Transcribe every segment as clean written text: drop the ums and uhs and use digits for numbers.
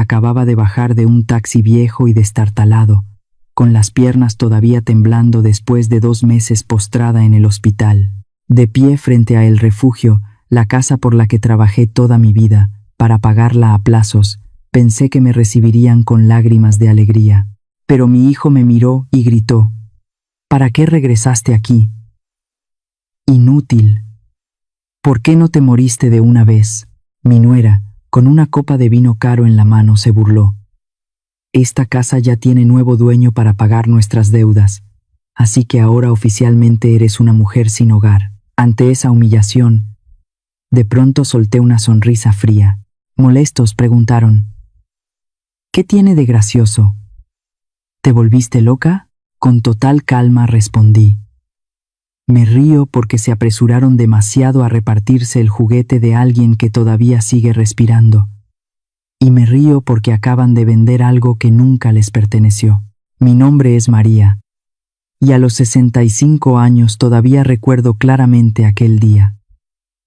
Acababa de bajar de un taxi viejo y destartalado, con las piernas todavía temblando después de 2 meses postrada en el hospital. De pie frente a el refugio, la casa por la que trabajé toda mi vida, para pagarla a plazos, pensé que me recibirían con lágrimas de alegría. Pero mi hijo me miró y gritó: ¿Para qué regresaste aquí? Inútil. ¿Por qué no te moriste de una vez? Mi nuera, con una copa de vino caro en la mano, se burló. Esta casa ya tiene nuevo dueño para pagar nuestras deudas, así que ahora oficialmente eres una mujer sin hogar. Ante esa humillación, de pronto solté una sonrisa fría. Molestos preguntaron: ¿Qué tiene de gracioso? ¿Te volviste loca? Con total calma respondí: me río porque se apresuraron demasiado a repartirse el juguete de alguien que todavía sigue respirando. Y me río porque acaban de vender algo que nunca les perteneció. Mi nombre es María. Y a los 65 años todavía recuerdo claramente aquel día.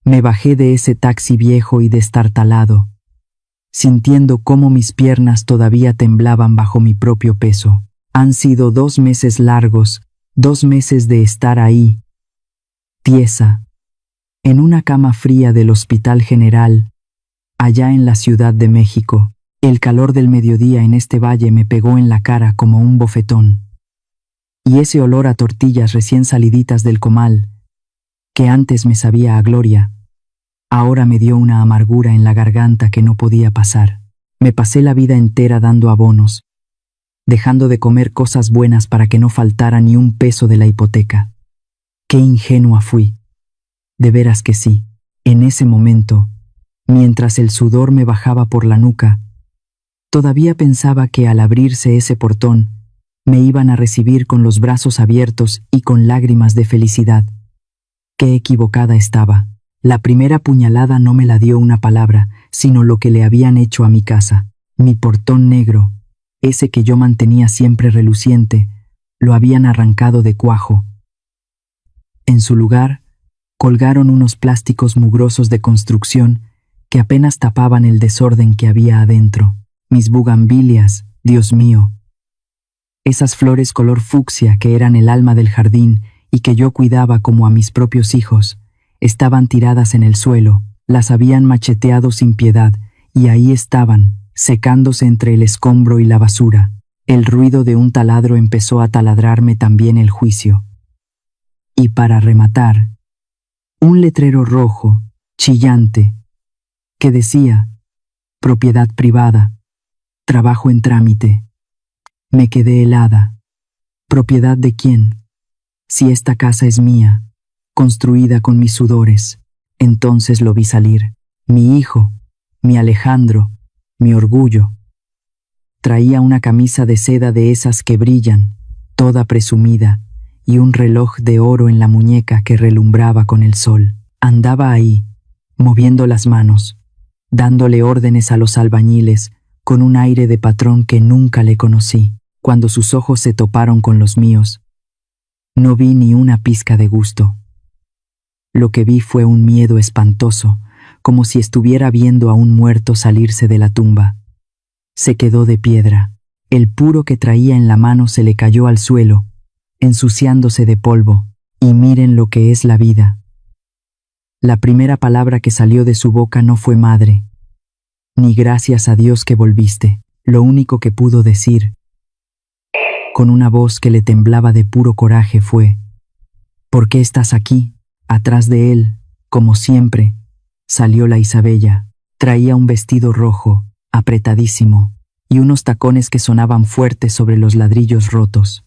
Me bajé de ese taxi viejo y destartalado, sintiendo cómo mis piernas todavía temblaban bajo mi propio peso. Han sido 2 meses largos, 2 meses de estar ahí, tiesa, en una cama fría del Hospital General, allá en la Ciudad de México. El calor del mediodía en este valle me pegó en la cara como un bofetón. Y ese olor a tortillas recién saliditas del comal, que antes me sabía a gloria, ahora me dio una amargura en la garganta que no podía pasar. Me pasé la vida entera dando abonos, dejando de comer cosas buenas para que no faltara ni un peso de la hipoteca. ¡Qué ingenua fui! De veras que sí. En ese momento, mientras el sudor me bajaba por la nuca, todavía pensaba que al abrirse ese portón, me iban a recibir con los brazos abiertos y con lágrimas de felicidad. ¡Qué equivocada estaba! La primera puñalada no me la dio una palabra, sino lo que le habían hecho a mi casa. Mi portón negro, ese que yo mantenía siempre reluciente, lo habían arrancado de cuajo. En su lugar, colgaron unos plásticos mugrosos de construcción que apenas tapaban el desorden que había adentro. Mis bugambilias, Dios mío. Esas flores color fucsia que eran el alma del jardín y que yo cuidaba como a mis propios hijos, estaban tiradas en el suelo, las habían macheteado sin piedad, y ahí estaban, secándose entre el escombro y la basura. El ruido de un taladro empezó a taladrarme también el juicio. Y para rematar, un letrero rojo, chillante, que decía: propiedad privada, trabajo en trámite. Me quedé helada. ¿Propiedad de quién? Si esta casa es mía, construida con mis sudores. Entonces lo vi salir. Mi hijo, mi Alejandro, mi orgullo. Traía una camisa de seda de esas que brillan, toda presumida, y un reloj de oro en la muñeca que relumbraba con el sol. Andaba ahí, moviendo las manos, dándole órdenes a los albañiles, con un aire de patrón que nunca le conocí. Cuando sus ojos se toparon con los míos, no vi ni una pizca de gusto. Lo que vi fue un miedo espantoso, como si estuviera viendo a un muerto salirse de la tumba. Se quedó de piedra. El puro que traía en la mano se le cayó al suelo, ensuciándose de polvo. Y miren lo que es la vida. La primera palabra que salió de su boca no fue madre, ni gracias a Dios que volviste. Lo único que pudo decir, con una voz que le temblaba de puro coraje, fue: ¿por qué estás aquí? Atrás de él, como siempre, salió la Isabella. Traía un vestido rojo, apretadísimo, y unos tacones que sonaban fuertes sobre los ladrillos rotos.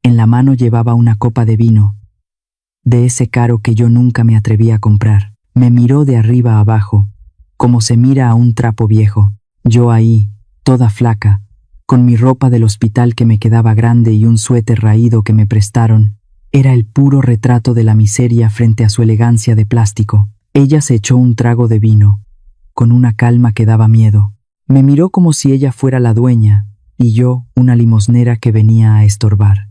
En la mano llevaba una copa de vino, de ese caro que yo nunca me atreví a comprar. Me miró de arriba a abajo, como se mira a un trapo viejo. Yo ahí, toda flaca, con mi ropa del hospital que me quedaba grande y un suéter raído que me prestaron, era el puro retrato de la miseria frente a su elegancia de plástico. Ella se echó un trago de vino, con una calma que daba miedo. Me miró como si ella fuera la dueña, y yo una limosnera que venía a estorbar.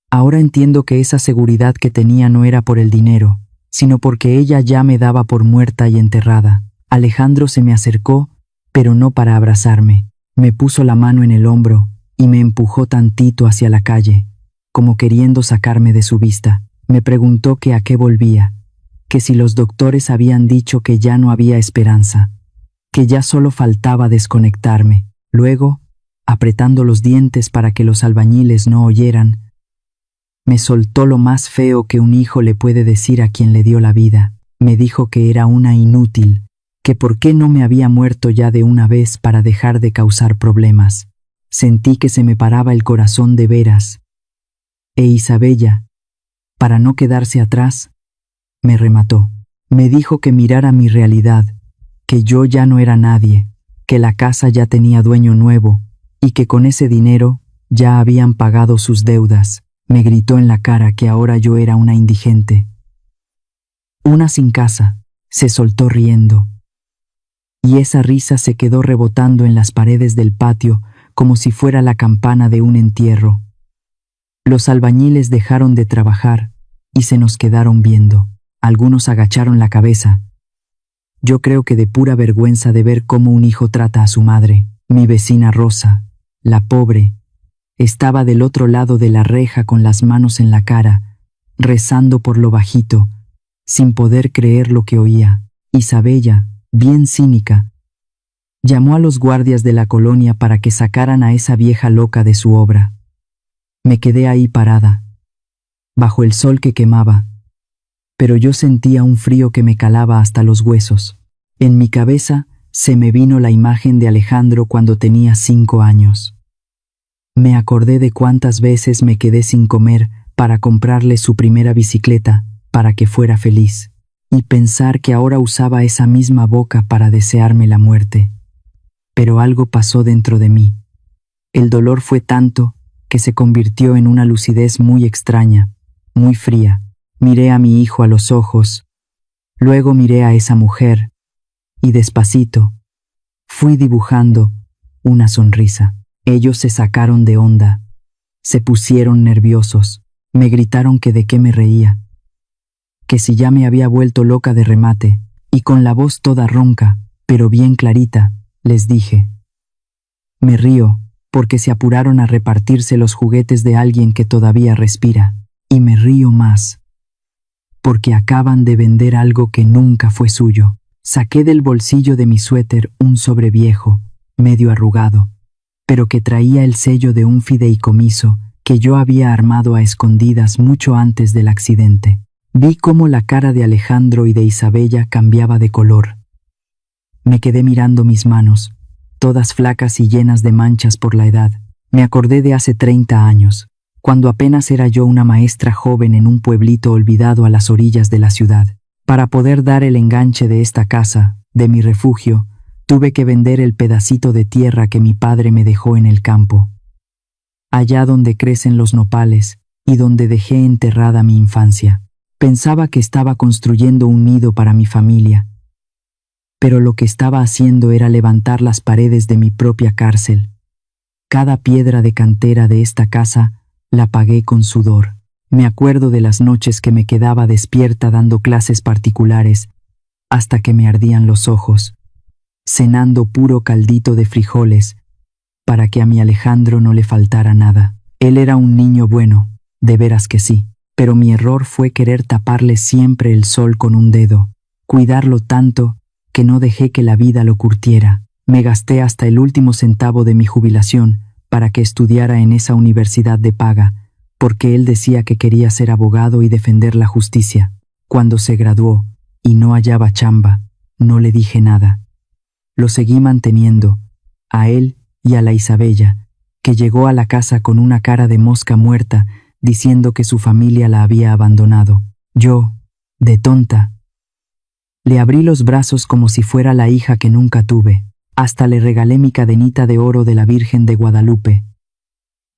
Ahora entiendo que esa seguridad que tenía no era por el dinero, sino porque ella ya me daba por muerta y enterrada. Alejandro se me acercó, pero no para abrazarme. Me puso la mano en el hombro y me empujó tantito hacia la calle, como queriendo sacarme de su vista. Me preguntó que a qué volvía, que si los doctores habían dicho que ya no había esperanza, que ya solo faltaba desconectarme. Luego, apretando los dientes para que los albañiles no oyeran, me soltó lo más feo que un hijo le puede decir a quien le dio la vida. Me dijo que era una inútil, que por qué no me había muerto ya de una vez para dejar de causar problemas. Sentí que se me paraba el corazón de veras. E Isabella, para no quedarse atrás, me remató. Me dijo que mirara mi realidad, que yo ya no era nadie, que la casa ya tenía dueño nuevo y que con ese dinero ya habían pagado sus deudas. Me gritó en la cara que ahora yo era una indigente, una sin casa. Se soltó riendo, y esa risa se quedó rebotando en las paredes del patio como si fuera la campana de un entierro. Los albañiles dejaron de trabajar y se nos quedaron viendo. Algunos agacharon la cabeza. Yo creo que de pura vergüenza de ver cómo un hijo trata a su madre. Mi vecina Rosa, la pobre, estaba del otro lado de la reja con las manos en la cara, rezando por lo bajito, sin poder creer lo que oía. Isabella, bien cínica, llamó a los guardias de la colonia para que sacaran a esa vieja loca de su obra. Me quedé ahí parada, bajo el sol que quemaba, pero yo sentía un frío que me calaba hasta los huesos. En mi cabeza se me vino la imagen de Alejandro cuando tenía 5 años. Me acordé de cuántas veces me quedé sin comer para comprarle su primera bicicleta para que fuera feliz, y pensar que ahora usaba esa misma boca para desearme la muerte. Pero algo pasó dentro de mí. El dolor fue tanto que se convirtió en una lucidez muy extraña, muy fría. Miré a mi hijo a los ojos, luego miré a esa mujer, y despacito fui dibujando una sonrisa. Ellos se sacaron de onda, se pusieron nerviosos, me gritaron que de qué me reía, que si ya me había vuelto loca de remate, y con la voz toda ronca, pero bien clarita, les dije: me río porque se apuraron a repartirse los juguetes de alguien que todavía respira, y me río más porque acaban de vender algo que nunca fue suyo. Saqué del bolsillo de mi suéter un sobre viejo, medio arrugado, pero que traía el sello de un fideicomiso que yo había armado a escondidas mucho antes del accidente. Vi cómo la cara de Alejandro y de Isabella cambiaba de color. Me quedé mirando mis manos, todas flacas y llenas de manchas por la edad. Me acordé de hace 30 años, cuando apenas era yo una maestra joven en un pueblito olvidado a las orillas de la ciudad. Para poder dar el enganche de esta casa, de mi refugio, tuve que vender el pedacito de tierra que mi padre me dejó en el campo, allá donde crecen los nopales y donde dejé enterrada mi infancia. Pensaba que estaba construyendo un nido para mi familia, pero lo que estaba haciendo era levantar las paredes de mi propia cárcel. Cada piedra de cantera de esta casa la pagué con sudor. Me acuerdo de las noches que me quedaba despierta dando clases particulares hasta que me ardían los ojos, cenando puro caldito de frijoles para que a mi Alejandro no le faltara nada. Él era un niño bueno, de veras que sí, pero mi error fue querer taparle siempre el sol con un dedo, cuidarlo tanto que no dejé que la vida lo curtiera. Me gasté hasta el último centavo de mi jubilación para que estudiara en esa universidad de paga, porque él decía que quería ser abogado y defender la justicia. Cuando se graduó y no hallaba chamba, no le dije nada. Lo seguí manteniendo, a él y a la Isabella, que llegó a la casa con una cara de mosca muerta, diciendo que su familia la había abandonado. Yo, de tonta, le abrí los brazos como si fuera la hija que nunca tuve. Hasta le regalé mi cadenita de oro de la Virgen de Guadalupe.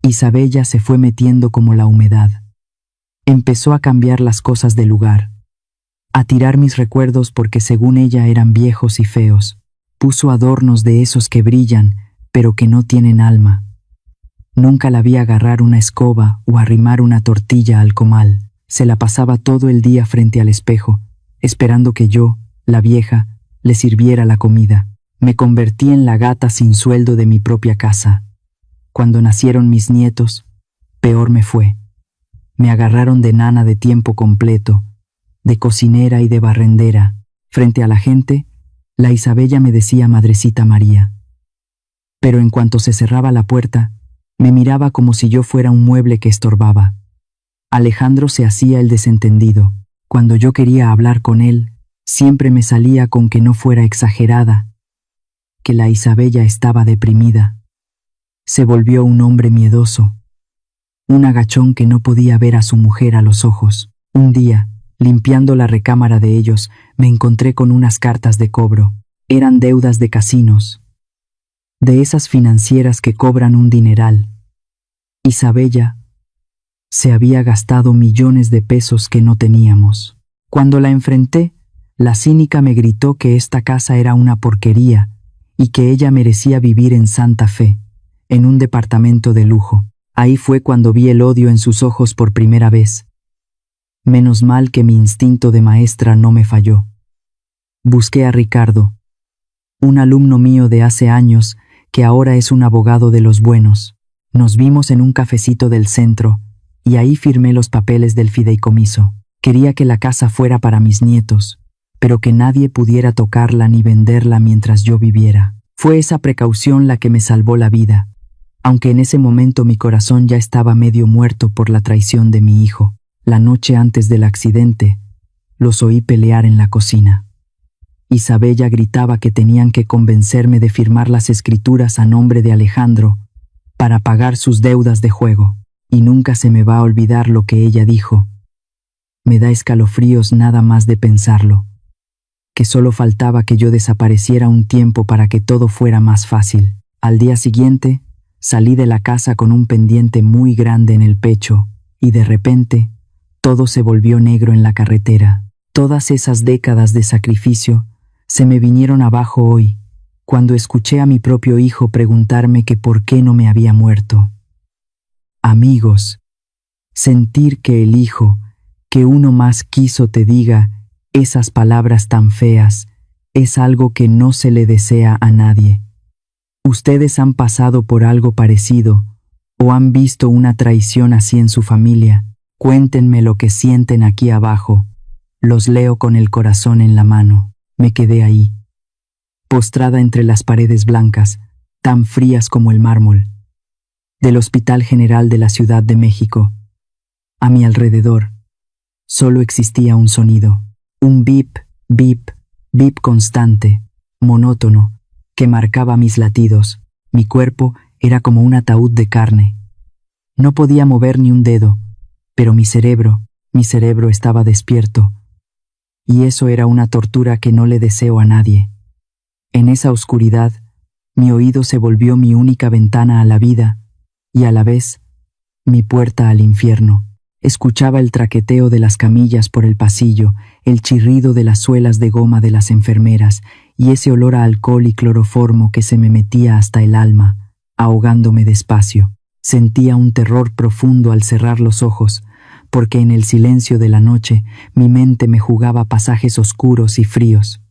Isabella se fue metiendo como la humedad. Empezó a cambiar las cosas de lugar, a tirar mis recuerdos porque según ella eran viejos y feos. Puso adornos de esos que brillan, pero que no tienen alma. Nunca la vi agarrar una escoba o arrimar una tortilla al comal. Se la pasaba todo el día frente al espejo, esperando que yo, la vieja, le sirviera la comida. Me convertí en la gata sin sueldo de mi propia casa. Cuando nacieron mis nietos, peor me fue. Me agarraron de nana de tiempo completo, de cocinera y de barrendera. Frente a la gente, la Isabella me decía Madrecita María. Pero en cuanto se cerraba la puerta, me miraba como si yo fuera un mueble que estorbaba. Alejandro se hacía el desentendido. Cuando yo quería hablar con él, siempre me salía con que no fuera exagerada, que la Isabella estaba deprimida. Se volvió un hombre miedoso, un agachón que no podía ver a su mujer a los ojos. Un día, limpiando la recámara de ellos, me encontré con unas cartas de cobro. Eran deudas de casinos, de esas financieras que cobran un dineral. Isabella se había gastado millones de pesos que no teníamos. Cuando la enfrenté, la cínica me gritó que esta casa era una porquería y que ella merecía vivir en Santa Fe, en un departamento de lujo. Ahí fue cuando vi el odio en sus ojos por primera vez. Menos mal que mi instinto de maestra no me falló. Busqué a Ricardo, un alumno mío de hace años que ahora es un abogado de los buenos. Nos vimos en un cafecito del centro y ahí firmé los papeles del fideicomiso. Quería que la casa fuera para mis nietos, pero que nadie pudiera tocarla ni venderla mientras yo viviera. Fue esa precaución la que me salvó la vida, aunque en ese momento mi corazón ya estaba medio muerto por la traición de mi hijo. La noche antes del accidente, los oí pelear en la cocina. Isabella gritaba que tenían que convencerme de firmar las escrituras a nombre de Alejandro para pagar sus deudas de juego, y nunca se me va a olvidar lo que ella dijo. Me da escalofríos nada más de pensarlo, que solo faltaba que yo desapareciera un tiempo para que todo fuera más fácil. Al día siguiente, salí de la casa con un pendiente muy grande en el pecho, y de repente, todo se volvió negro en la carretera. Todas esas décadas de sacrificio se me vinieron abajo hoy, cuando escuché a mi propio hijo preguntarme que por qué no me había muerto. Amigos, sentir que el hijo, que uno más quiso te diga esas palabras tan feas, es algo que no se le desea a nadie. Ustedes han pasado por algo parecido, o han visto una traición así en su familia. Cuéntenme lo que sienten aquí abajo. Los leo con el corazón en la mano. Me quedé ahí, postrada entre las paredes blancas, tan frías como el mármol, del Hospital General de la Ciudad de México. A mi alrededor, solo existía un sonido, un bip, bip, bip constante, monótono, que marcaba mis latidos. Mi cuerpo era como un ataúd de carne. No podía mover ni un dedo, pero mi cerebro estaba despierto. Y eso era una tortura que no le deseo a nadie. En esa oscuridad, mi oído se volvió mi única ventana a la vida y a la vez mi puerta al infierno. Escuchaba el traqueteo de las camillas por el pasillo, el chirrido de las suelas de goma de las enfermeras y ese olor a alcohol y cloroformo que se me metía hasta el alma, ahogándome despacio. Sentía un terror profundo al cerrar los ojos, porque en el silencio de la noche mi mente me jugaba pasajes oscuros y fríos.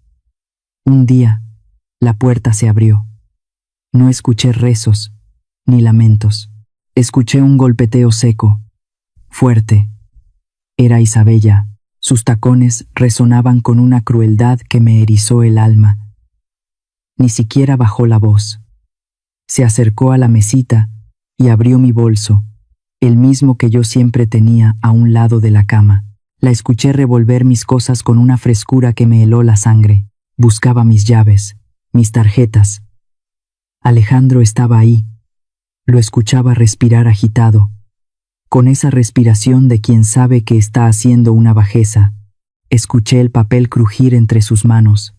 Un día, la puerta se abrió. No escuché rezos ni lamentos. Escuché un golpeteo seco, fuerte. Era Isabella. Sus tacones resonaban con una crueldad que me erizó el alma. Ni siquiera bajó la voz. Se acercó a la mesita y abrió mi bolso, el mismo que yo siempre tenía a un lado de la cama. La escuché revolver mis cosas con una frescura que me heló la sangre. Buscaba mis llaves, mis tarjetas. Alejandro estaba ahí. Lo escuchaba respirar agitado, con esa respiración de quien sabe que está haciendo una bajeza. Escuché el papel crujir entre sus manos.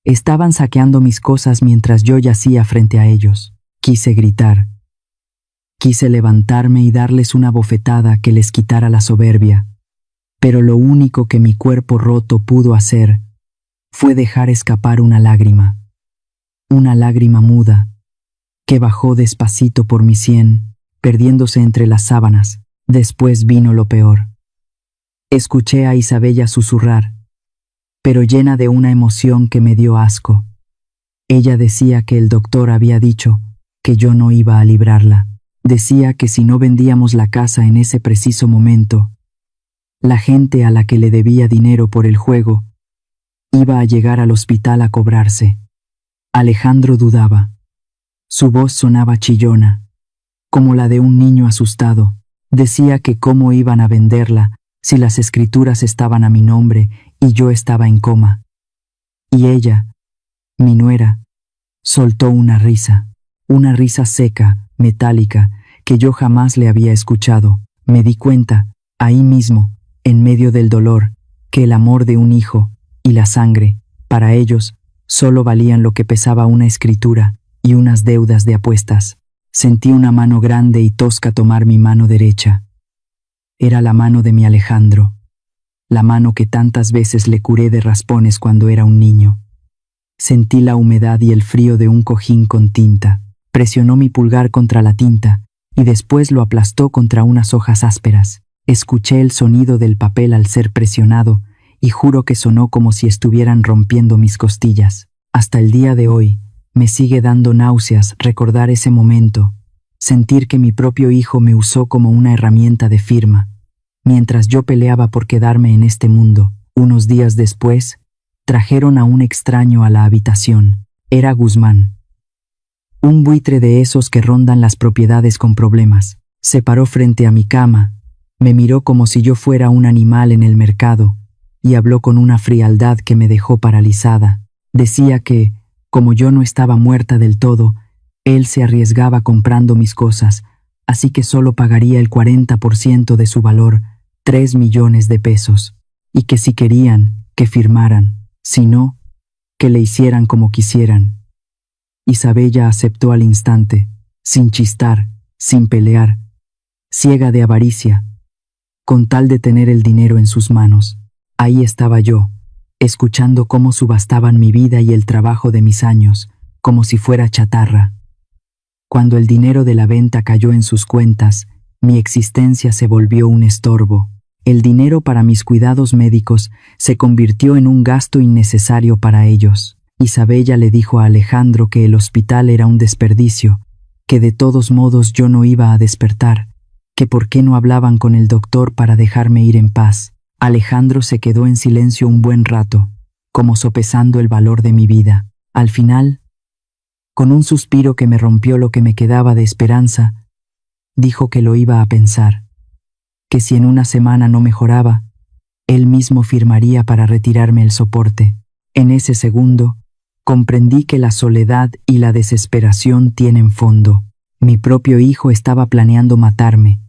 Estaban saqueando mis cosas mientras yo yacía frente a ellos. Quise gritar. Quise levantarme y darles una bofetada que les quitara la soberbia, pero lo único que mi cuerpo roto pudo hacer fue dejar escapar una lágrima muda, que bajó despacito por mi sien, perdiéndose entre las sábanas. Después vino lo peor. Escuché a Isabella susurrar, pero llena de una emoción que me dio asco. Ella decía que el doctor había dicho que yo no iba a librarla. Decía que si no vendíamos la casa en ese preciso momento, la gente a la que le debía dinero por el juego iba a llegar al hospital a cobrarse. Alejandro dudaba. Su voz sonaba chillona, como la de un niño asustado. Decía que cómo iban a venderla si las escrituras estaban a mi nombre y yo estaba en coma. Y ella, mi nuera, soltó una risa seca, metálica, que yo jamás le había escuchado. Me di cuenta, ahí mismo, en medio del dolor, que el amor de un hijo y la sangre, para ellos, solo valían lo que pesaba una escritura y unas deudas de apuestas. Sentí una mano grande y tosca tomar mi mano derecha. Era la mano de mi Alejandro, la mano que tantas veces le curé de raspones cuando era un niño. Sentí la humedad y el frío de un cojín con tinta. Presionó mi pulgar contra la tinta y después lo aplastó contra unas hojas ásperas. Escuché el sonido del papel al ser presionado y juro que sonó como si estuvieran rompiendo mis costillas. Hasta el día de hoy, me sigue dando náuseas recordar ese momento, sentir que mi propio hijo me usó como una herramienta de firma, mientras yo peleaba por quedarme en este mundo. Unos días después, trajeron a un extraño a la habitación. Era Guzmán. Un buitre de esos que rondan las propiedades con problemas. Se paró frente a mi cama, me miró como si yo fuera un animal en el mercado, y habló con una frialdad que me dejó paralizada. Decía que, como yo no estaba muerta del todo, él se arriesgaba comprando mis cosas, así que solo pagaría el 40% de su valor, 3 millones de pesos, y que si querían, que firmaran, si no, que le hicieran como quisieran. Isabella aceptó al instante, sin chistar, sin pelear, ciega de avaricia, con tal de tener el dinero en sus manos. Ahí estaba yo, escuchando cómo subastaban mi vida y el trabajo de mis años, como si fuera chatarra. Cuando el dinero de la venta cayó en sus cuentas, mi existencia se volvió un estorbo. El dinero para mis cuidados médicos se convirtió en un gasto innecesario para ellos. Isabella le dijo a Alejandro que el hospital era un desperdicio, que de todos modos yo no iba a despertar, que por qué no hablaban con el doctor para dejarme ir en paz. Alejandro se quedó en silencio un buen rato, como sopesando el valor de mi vida. Al final, con un suspiro que me rompió lo que me quedaba de esperanza, dijo que lo iba a pensar, que si en una semana no mejoraba, él mismo firmaría para retirarme el soporte. En ese segundo, comprendí que la soledad y la desesperación tienen fondo. Mi propio hijo estaba planeando matarme,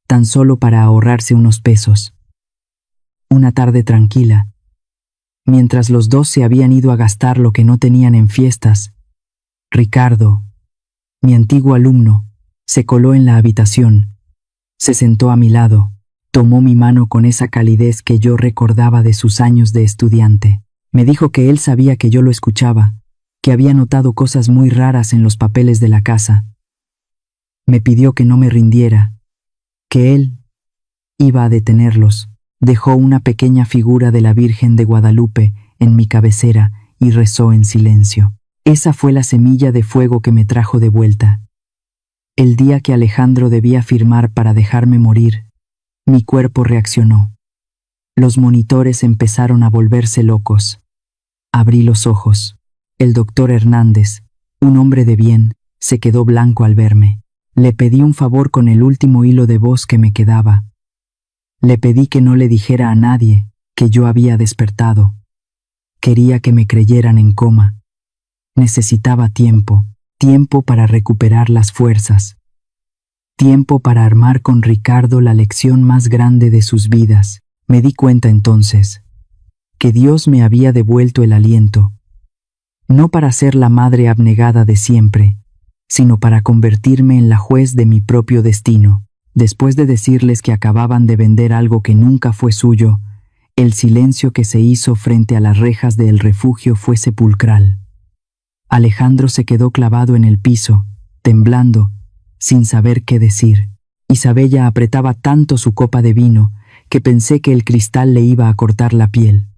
tan solo para ahorrarse unos pesos. Una tarde tranquila, mientras los dos se habían ido a gastar lo que no tenían en fiestas, Ricardo, mi antiguo alumno, se coló en la habitación, se sentó a mi lado, tomó mi mano con esa calidez que yo recordaba de sus años de estudiante. Me dijo que él sabía que yo lo escuchaba, que había notado cosas muy raras en los papeles de la casa. Me pidió que no me rindiera, que él iba a detenerlos. Dejó una pequeña figura de la Virgen de Guadalupe en mi cabecera y rezó en silencio. Esa fue la semilla de fuego que me trajo de vuelta. El día que Alejandro debía firmar para dejarme morir, mi cuerpo reaccionó. Los monitores empezaron a volverse locos. Abrí los ojos. El doctor Hernández, un hombre de bien, se quedó blanco al verme. Le pedí un favor con el último hilo de voz que me quedaba. Le pedí que no le dijera a nadie que yo había despertado. Quería que me creyeran en coma. Necesitaba tiempo para recuperar las fuerzas. Tiempo para armar con Ricardo la lección más grande de sus vidas. Me di cuenta entonces que Dios me había devuelto el aliento, no para ser la madre abnegada de siempre, sino para convertirme en la juez de mi propio destino. Después de decirles que acababan de vender algo que nunca fue suyo, el silencio que se hizo frente a las rejas del refugio fue sepulcral. Alejandro se quedó clavado en el piso, temblando, sin saber qué decir. Isabella apretaba tanto su copa de vino que pensé que el cristal le iba a cortar la piel.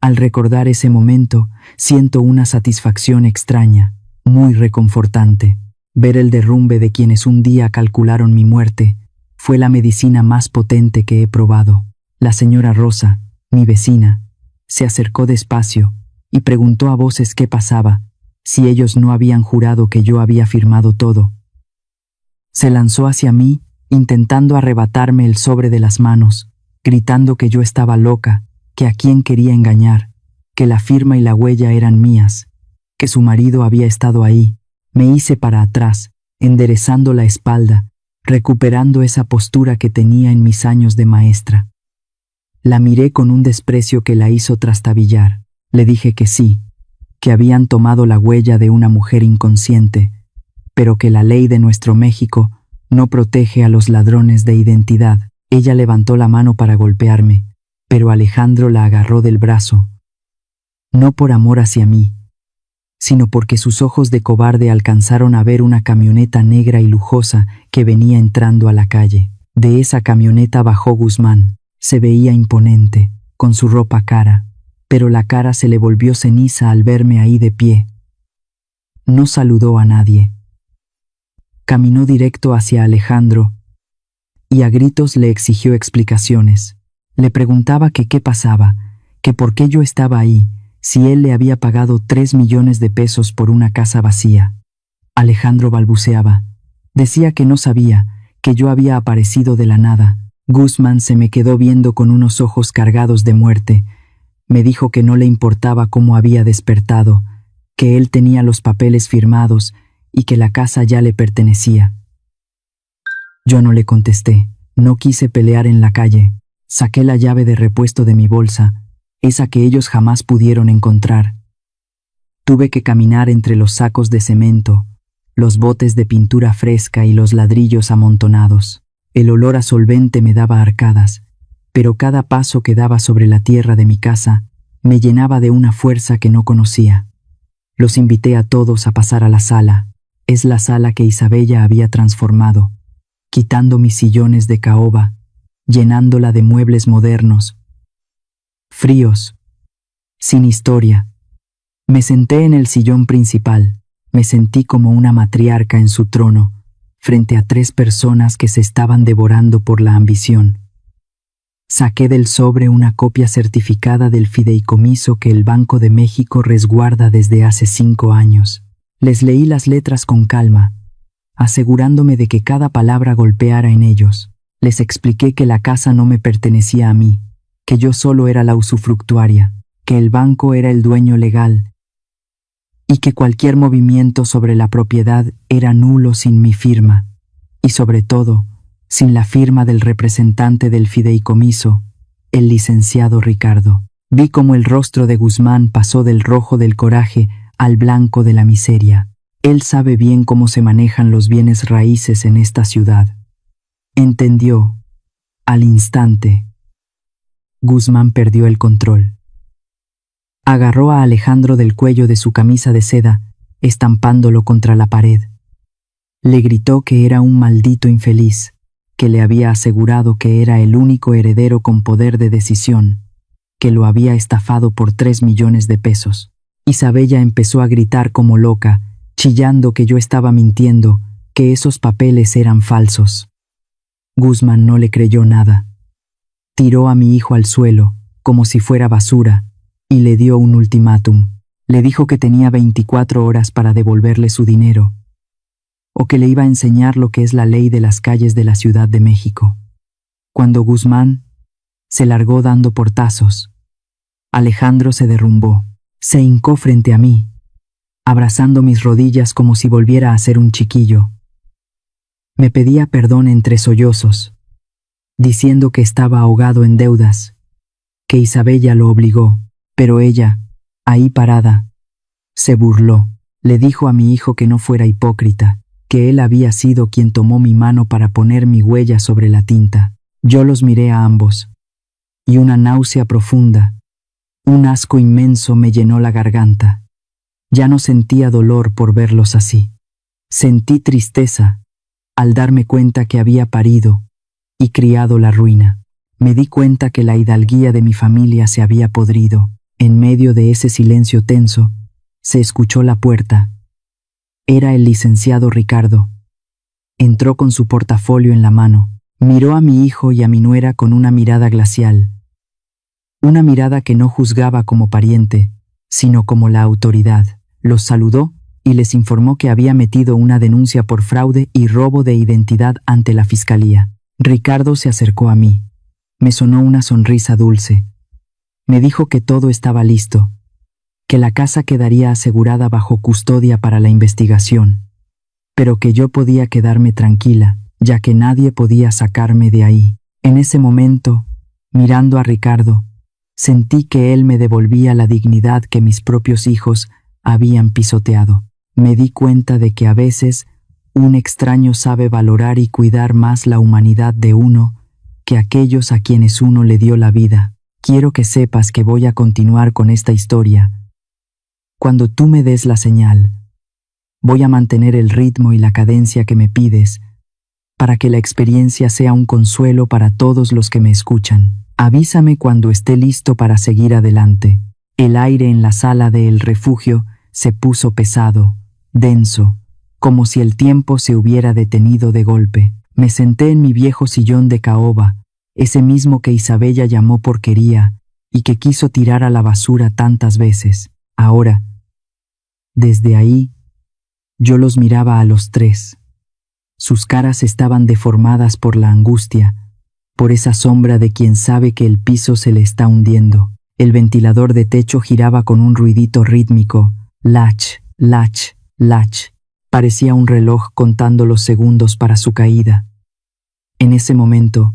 Al recordar ese momento, siento una satisfacción extraña, muy reconfortante. Ver el derrumbe de quienes un día calcularon mi muerte fue la medicina más potente que he probado. La señora Rosa, mi vecina, se acercó despacio y preguntó a voces qué pasaba, si ellos no habían jurado que yo había firmado todo. Se lanzó hacia mí, intentando arrebatarme el sobre de las manos, gritando que yo estaba loca, que a quién quería engañar, que la firma y la huella eran mías, que su marido había estado ahí. Me hice para atrás, enderezando la espalda, recuperando esa postura que tenía en mis años de maestra. La miré con un desprecio que la hizo trastabillar. Le dije que sí, que habían tomado la huella de una mujer inconsciente, pero que la ley de nuestro México no protege a los ladrones de identidad. Ella levantó la mano para golpearme, pero Alejandro la agarró del brazo. No por amor hacia mí, sino porque sus ojos de cobarde alcanzaron a ver una camioneta negra y lujosa que venía entrando a la calle. De esa camioneta bajó Guzmán. Se veía imponente, con su ropa cara, pero la cara se le volvió ceniza al verme ahí de pie. No saludó a nadie. Caminó directo hacia Alejandro y a gritos le exigió explicaciones. Le preguntaba que qué pasaba, que por qué yo estaba ahí, si él le había pagado 3 millones de pesos por una casa vacía. Alejandro balbuceaba. Decía que no sabía, que yo había aparecido de la nada. Guzmán se me quedó viendo con unos ojos cargados de muerte. Me dijo que no le importaba cómo había despertado, que él tenía los papeles firmados y que la casa ya le pertenecía. Yo no le contesté, no quise pelear en la calle. Saqué la llave de repuesto de mi bolsa, esa que ellos jamás pudieron encontrar. Tuve que caminar entre los sacos de cemento, los botes de pintura fresca y los ladrillos amontonados. El olor a solvente me daba arcadas, pero cada paso que daba sobre la tierra de mi casa me llenaba de una fuerza que no conocía. Los invité a todos a pasar a la sala. Es la sala que Isabella había transformado, quitando mis sillones de caoba, llenándola de muebles modernos, fríos, sin historia. Me senté en el sillón principal, me sentí como una matriarca en su trono, frente a 3 personas que se estaban devorando por la ambición. Saqué del sobre una copia certificada del fideicomiso que el Banco de México resguarda desde hace 5 años. Les leí las letras con calma, asegurándome de que cada palabra golpeara en ellos. Les expliqué que la casa no me pertenecía a mí, que yo solo era la usufructuaria, que el banco era el dueño legal, y que cualquier movimiento sobre la propiedad era nulo sin mi firma, y sobre todo, sin la firma del representante del fideicomiso, el licenciado Ricardo. Vi cómo el rostro de Guzmán pasó del rojo del coraje al blanco de la miseria. Él sabe bien cómo se manejan los bienes raíces en esta ciudad. Entendió, al instante. Guzmán perdió el control. Agarró a Alejandro del cuello de su camisa de seda, estampándolo contra la pared. Le gritó que era un maldito infeliz, que le había asegurado que era el único heredero con poder de decisión, que lo había estafado por 3 millones de pesos. Isabella empezó a gritar como loca, chillando que yo estaba mintiendo, que esos papeles eran falsos. Guzmán no le creyó nada. Tiró a mi hijo al suelo, como si fuera basura, y le dio un ultimátum. Le dijo que tenía 24 horas para devolverle su dinero, o que le iba a enseñar lo que es la ley de las calles de la Ciudad de México. Cuando Guzmán se largó dando portazos, Alejandro se derrumbó, se hincó frente a mí, abrazando mis rodillas como si volviera a ser un chiquillo. Me pedía perdón entre sollozos, diciendo que estaba ahogado en deudas, que Isabella lo obligó, pero ella, ahí parada, se burló. Le dijo a mi hijo que no fuera hipócrita, que él había sido quien tomó mi mano para poner mi huella sobre la tinta. Yo los miré a ambos, y una náusea profunda, un asco inmenso me llenó la garganta. Ya no sentía dolor por verlos así. Sentí tristeza al darme cuenta que había parido y criado la ruina. Me di cuenta que la hidalguía de mi familia se había podrido. En medio de ese silencio tenso, se escuchó la puerta. Era el licenciado Ricardo. Entró con su portafolio en la mano. Miró a mi hijo y a mi nuera con una mirada glacial. Una mirada que no juzgaba como pariente, sino como la autoridad. Los saludó y les informó que había metido una denuncia por fraude y robo de identidad ante la fiscalía. Ricardo se acercó a mí. Me sonó una sonrisa dulce. Me dijo que todo estaba listo, que la casa quedaría asegurada bajo custodia para la investigación, pero que yo podía quedarme tranquila, ya que nadie podía sacarme de ahí. En ese momento, mirando a Ricardo, sentí que él me devolvía la dignidad que mis propios hijos habían pisoteado. Me di cuenta de que a veces un extraño sabe valorar y cuidar más la humanidad de uno que aquellos a quienes uno le dio la vida. Quiero que sepas que voy a continuar con esta historia. Cuando tú me des la señal, voy a mantener el ritmo y la cadencia que me pides, para que la experiencia sea un consuelo para todos los que me escuchan. Avísame cuando esté listo para seguir adelante. El aire en la sala de El Refugio se puso pesado, denso, como si el tiempo se hubiera detenido de golpe. Me senté en mi viejo sillón de caoba, ese mismo que Isabella llamó porquería y que quiso tirar a la basura tantas veces. Ahora, desde ahí, yo los miraba a los tres. Sus caras estaban deformadas por la angustia, por esa sombra de quien sabe que el piso se le está hundiendo. El ventilador de techo giraba con un ruidito rítmico, lach, lach, lach. Parecía un reloj contando los segundos para su caída. En ese momento,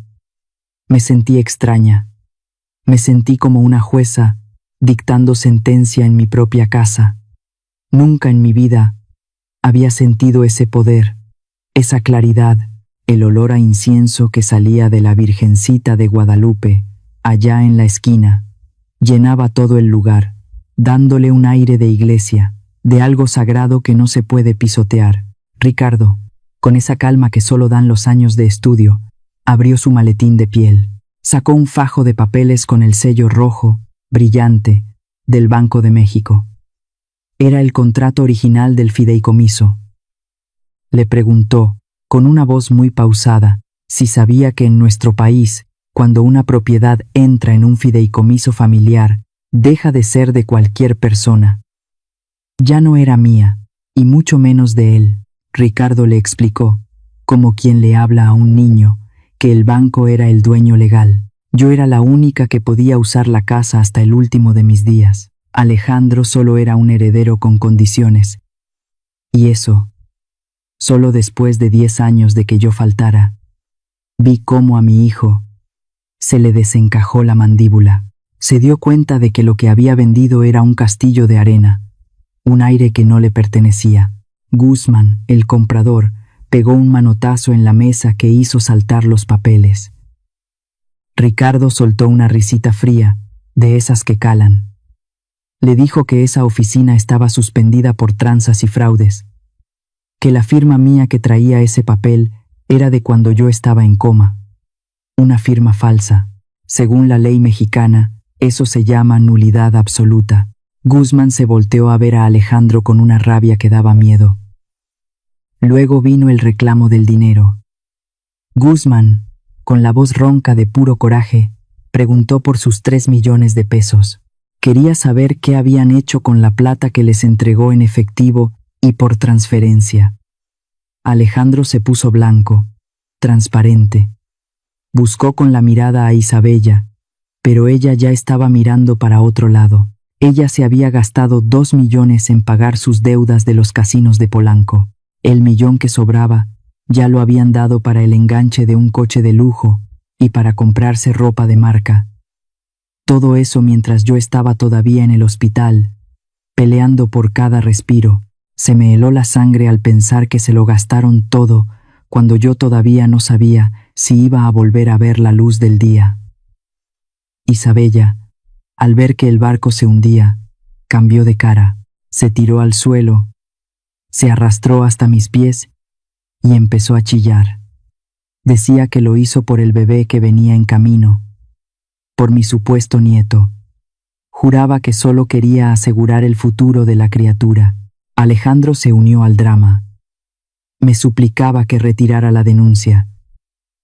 me sentí extraña. Me sentí como una jueza dictando sentencia en mi propia casa. Nunca en mi vida había sentido ese poder, esa claridad, el olor a incienso que salía de la Virgencita de Guadalupe, allá en la esquina. Llenaba todo el lugar, dándole un aire de iglesia, de algo sagrado que no se puede pisotear. Ricardo, con esa calma que solo dan los años de estudio, abrió su maletín de piel. Sacó un fajo de papeles con el sello rojo, brillante, del Banco de México. Era el contrato original del fideicomiso. Le preguntó, con una voz muy pausada, si sabía que en nuestro país, cuando una propiedad entra en un fideicomiso familiar, deja de ser de cualquier persona. Ya no era mía, y mucho menos de él. Ricardo le explicó, como quien le habla a un niño, que el banco era el dueño legal. Yo era la única que podía usar la casa hasta el último de mis días. Alejandro solo era un heredero con condiciones. Y eso, solo después de 10 años de que yo faltara. Vi cómo a mi hijo se le desencajó la mandíbula. Se dio cuenta de que lo que había vendido era un castillo de arena, un aire que no le pertenecía. Guzmán, el comprador, pegó un manotazo en la mesa que hizo saltar los papeles. Ricardo soltó una risita fría, de esas que calan. Le dijo que esa oficina estaba suspendida por tranzas y fraudes, que la firma mía que traía ese papel era de cuando yo estaba en coma. Una firma falsa. Según la ley mexicana, eso se llama nulidad absoluta. Guzmán se volteó a ver a Alejandro con una rabia que daba miedo. Luego vino el reclamo del dinero. Guzmán, con la voz ronca de puro coraje, preguntó por sus 3 millones de pesos. Quería saber qué habían hecho con la plata que les entregó en efectivo y por transferencia. Alejandro se puso blanco, transparente. Buscó con la mirada a Isabella, pero ella ya estaba mirando para otro lado. Ella se había gastado 2 millones en pagar sus deudas de los casinos de Polanco. El millón que sobraba ya lo habían dado para el enganche de un coche de lujo y para comprarse ropa de marca. Todo eso mientras yo estaba todavía en el hospital, peleando por cada respiro. Se me heló la sangre al pensar que se lo gastaron todo cuando yo todavía no sabía si iba a volver a ver la luz del día. Isabella, al ver que el barco se hundía, cambió de cara, se tiró al suelo, se arrastró hasta mis pies y empezó a chillar. Decía que lo hizo por el bebé que venía en camino, por mi supuesto nieto. Juraba que solo quería asegurar el futuro de la criatura. Alejandro se unió al drama. Me suplicaba que retirara la denuncia,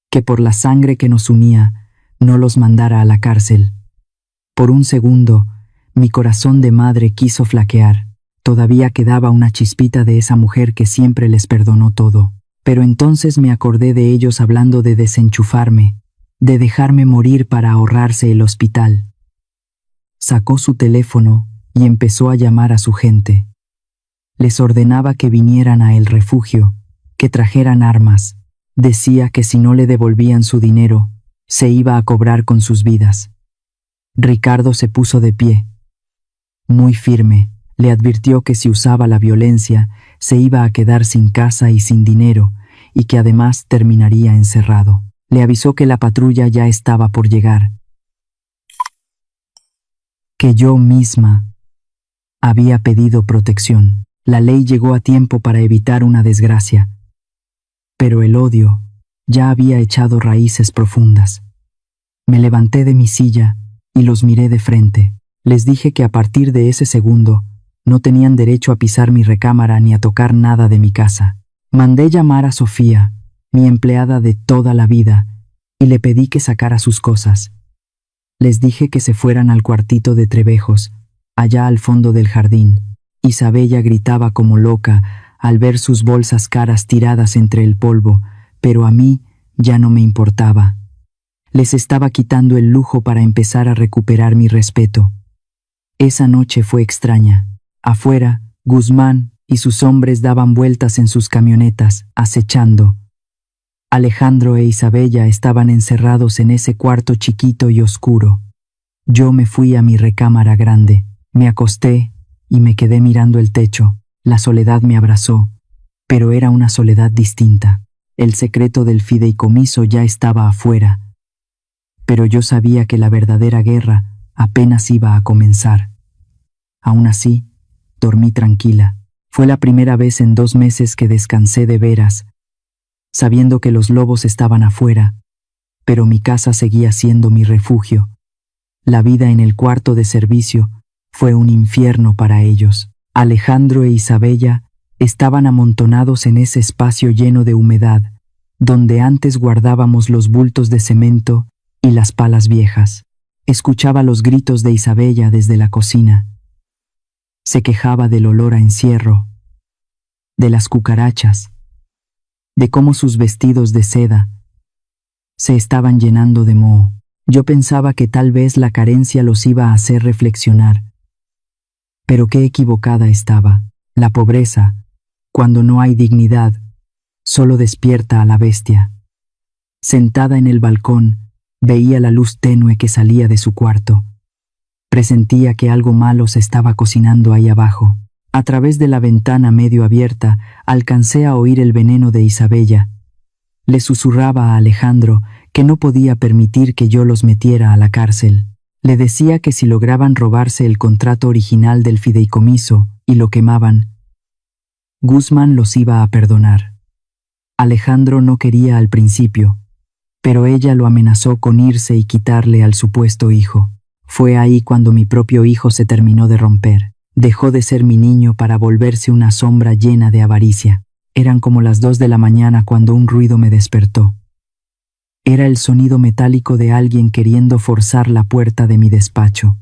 que por la sangre que nos unía no los mandara a la cárcel. Por un segundo, mi corazón de madre quiso flaquear. Todavía quedaba una chispita de esa mujer que siempre les perdonó todo. Pero entonces me acordé de ellos hablando de desenchufarme, de dejarme morir para ahorrarse el hospital. Sacó su teléfono y empezó a llamar a su gente. Les ordenaba que vinieran a el refugio, que trajeran armas. Decía que si no le devolvían su dinero, se iba a cobrar con sus vidas. Ricardo se puso de pie. Muy firme, le advirtió que si usaba la violencia, se iba a quedar sin casa y sin dinero, y que además terminaría encerrado. Le avisó que la patrulla ya estaba por llegar, que yo misma había pedido protección. La ley llegó a tiempo para evitar una desgracia, pero el odio ya había echado raíces profundas. Me levanté de mi silla y los miré de frente. Les dije que a partir de ese segundo no tenían derecho a pisar mi recámara ni a tocar nada de mi casa. Mandé llamar a Sofía, mi empleada de toda la vida, y le pedí que sacara sus cosas. Les dije que se fueran al cuartito de Trevejos, allá al fondo del jardín. Isabella gritaba como loca al ver sus bolsas caras tiradas entre el polvo, pero a mí ya no me importaba. Les estaba quitando el lujo para empezar a recuperar mi respeto. Esa noche fue extraña. Afuera, Guzmán y sus hombres daban vueltas en sus camionetas, acechando. Alejandro e Isabella estaban encerrados en ese cuarto chiquito y oscuro. Yo me fui a mi recámara grande, me acosté y me quedé mirando el techo. La soledad me abrazó, pero era una soledad distinta. El secreto del fideicomiso ya estaba afuera, pero yo sabía que la verdadera guerra apenas iba a comenzar. Aún así, dormí tranquila. Fue la primera vez en 2 meses que descansé de veras, sabiendo que los lobos estaban afuera, pero mi casa seguía siendo mi refugio. La vida en el cuarto de servicio fue un infierno para ellos. Alejandro e Isabella estaban amontonados en ese espacio lleno de humedad, donde antes guardábamos los bultos de cemento y las palas viejas. Escuchaba los gritos de Isabella desde la cocina. Se quejaba del olor a encierro, de las cucarachas, de cómo sus vestidos de seda se estaban llenando de moho. Yo pensaba que tal vez la carencia los iba a hacer reflexionar. Pero qué equivocada estaba. La pobreza, cuando no hay dignidad, solo despierta a la bestia. Sentada en el balcón, veía la luz tenue que salía de su cuarto. Presentía que algo malo se estaba cocinando ahí abajo. A través de la ventana medio abierta, alcancé a oír el veneno de Isabella. Le susurraba a Alejandro que no podía permitir que yo los metiera a la cárcel. Le decía que si lograban robarse el contrato original del fideicomiso y lo quemaban, Guzmán los iba a perdonar. Alejandro no quería al principio, pero ella lo amenazó con irse y quitarle al supuesto hijo. Fue ahí cuando mi propio hijo se terminó de romper. Dejó de ser mi niño para volverse una sombra llena de avaricia. Eran como las 2 de la mañana cuando un ruido me despertó. Era el sonido metálico de alguien queriendo forzar la puerta de mi despacho.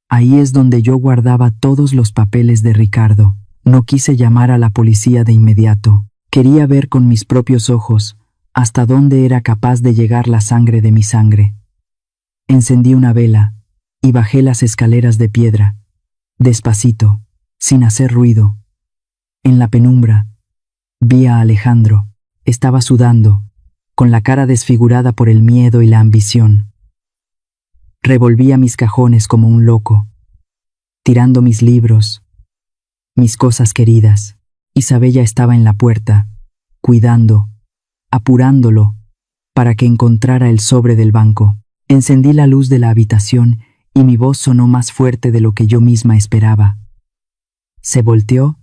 Ahí es donde yo guardaba todos los papeles de Ricardo. No quise llamar a la policía de inmediato. Quería ver con mis propios ojos hasta dónde era capaz de llegar la sangre de mi sangre. Encendí una vela y bajé las escaleras de piedra, despacito, sin hacer ruido. En la penumbra, vi a Alejandro. Estaba sudando, con la cara desfigurada por el miedo y la ambición. Revolvía mis cajones como un loco, tirando mis libros, mis cosas queridas. Isabella estaba en la puerta, cuidando, apurándolo, para que encontrara el sobre del banco. Encendí la luz de la habitación y mi voz sonó más fuerte de lo que yo misma esperaba. Se volteó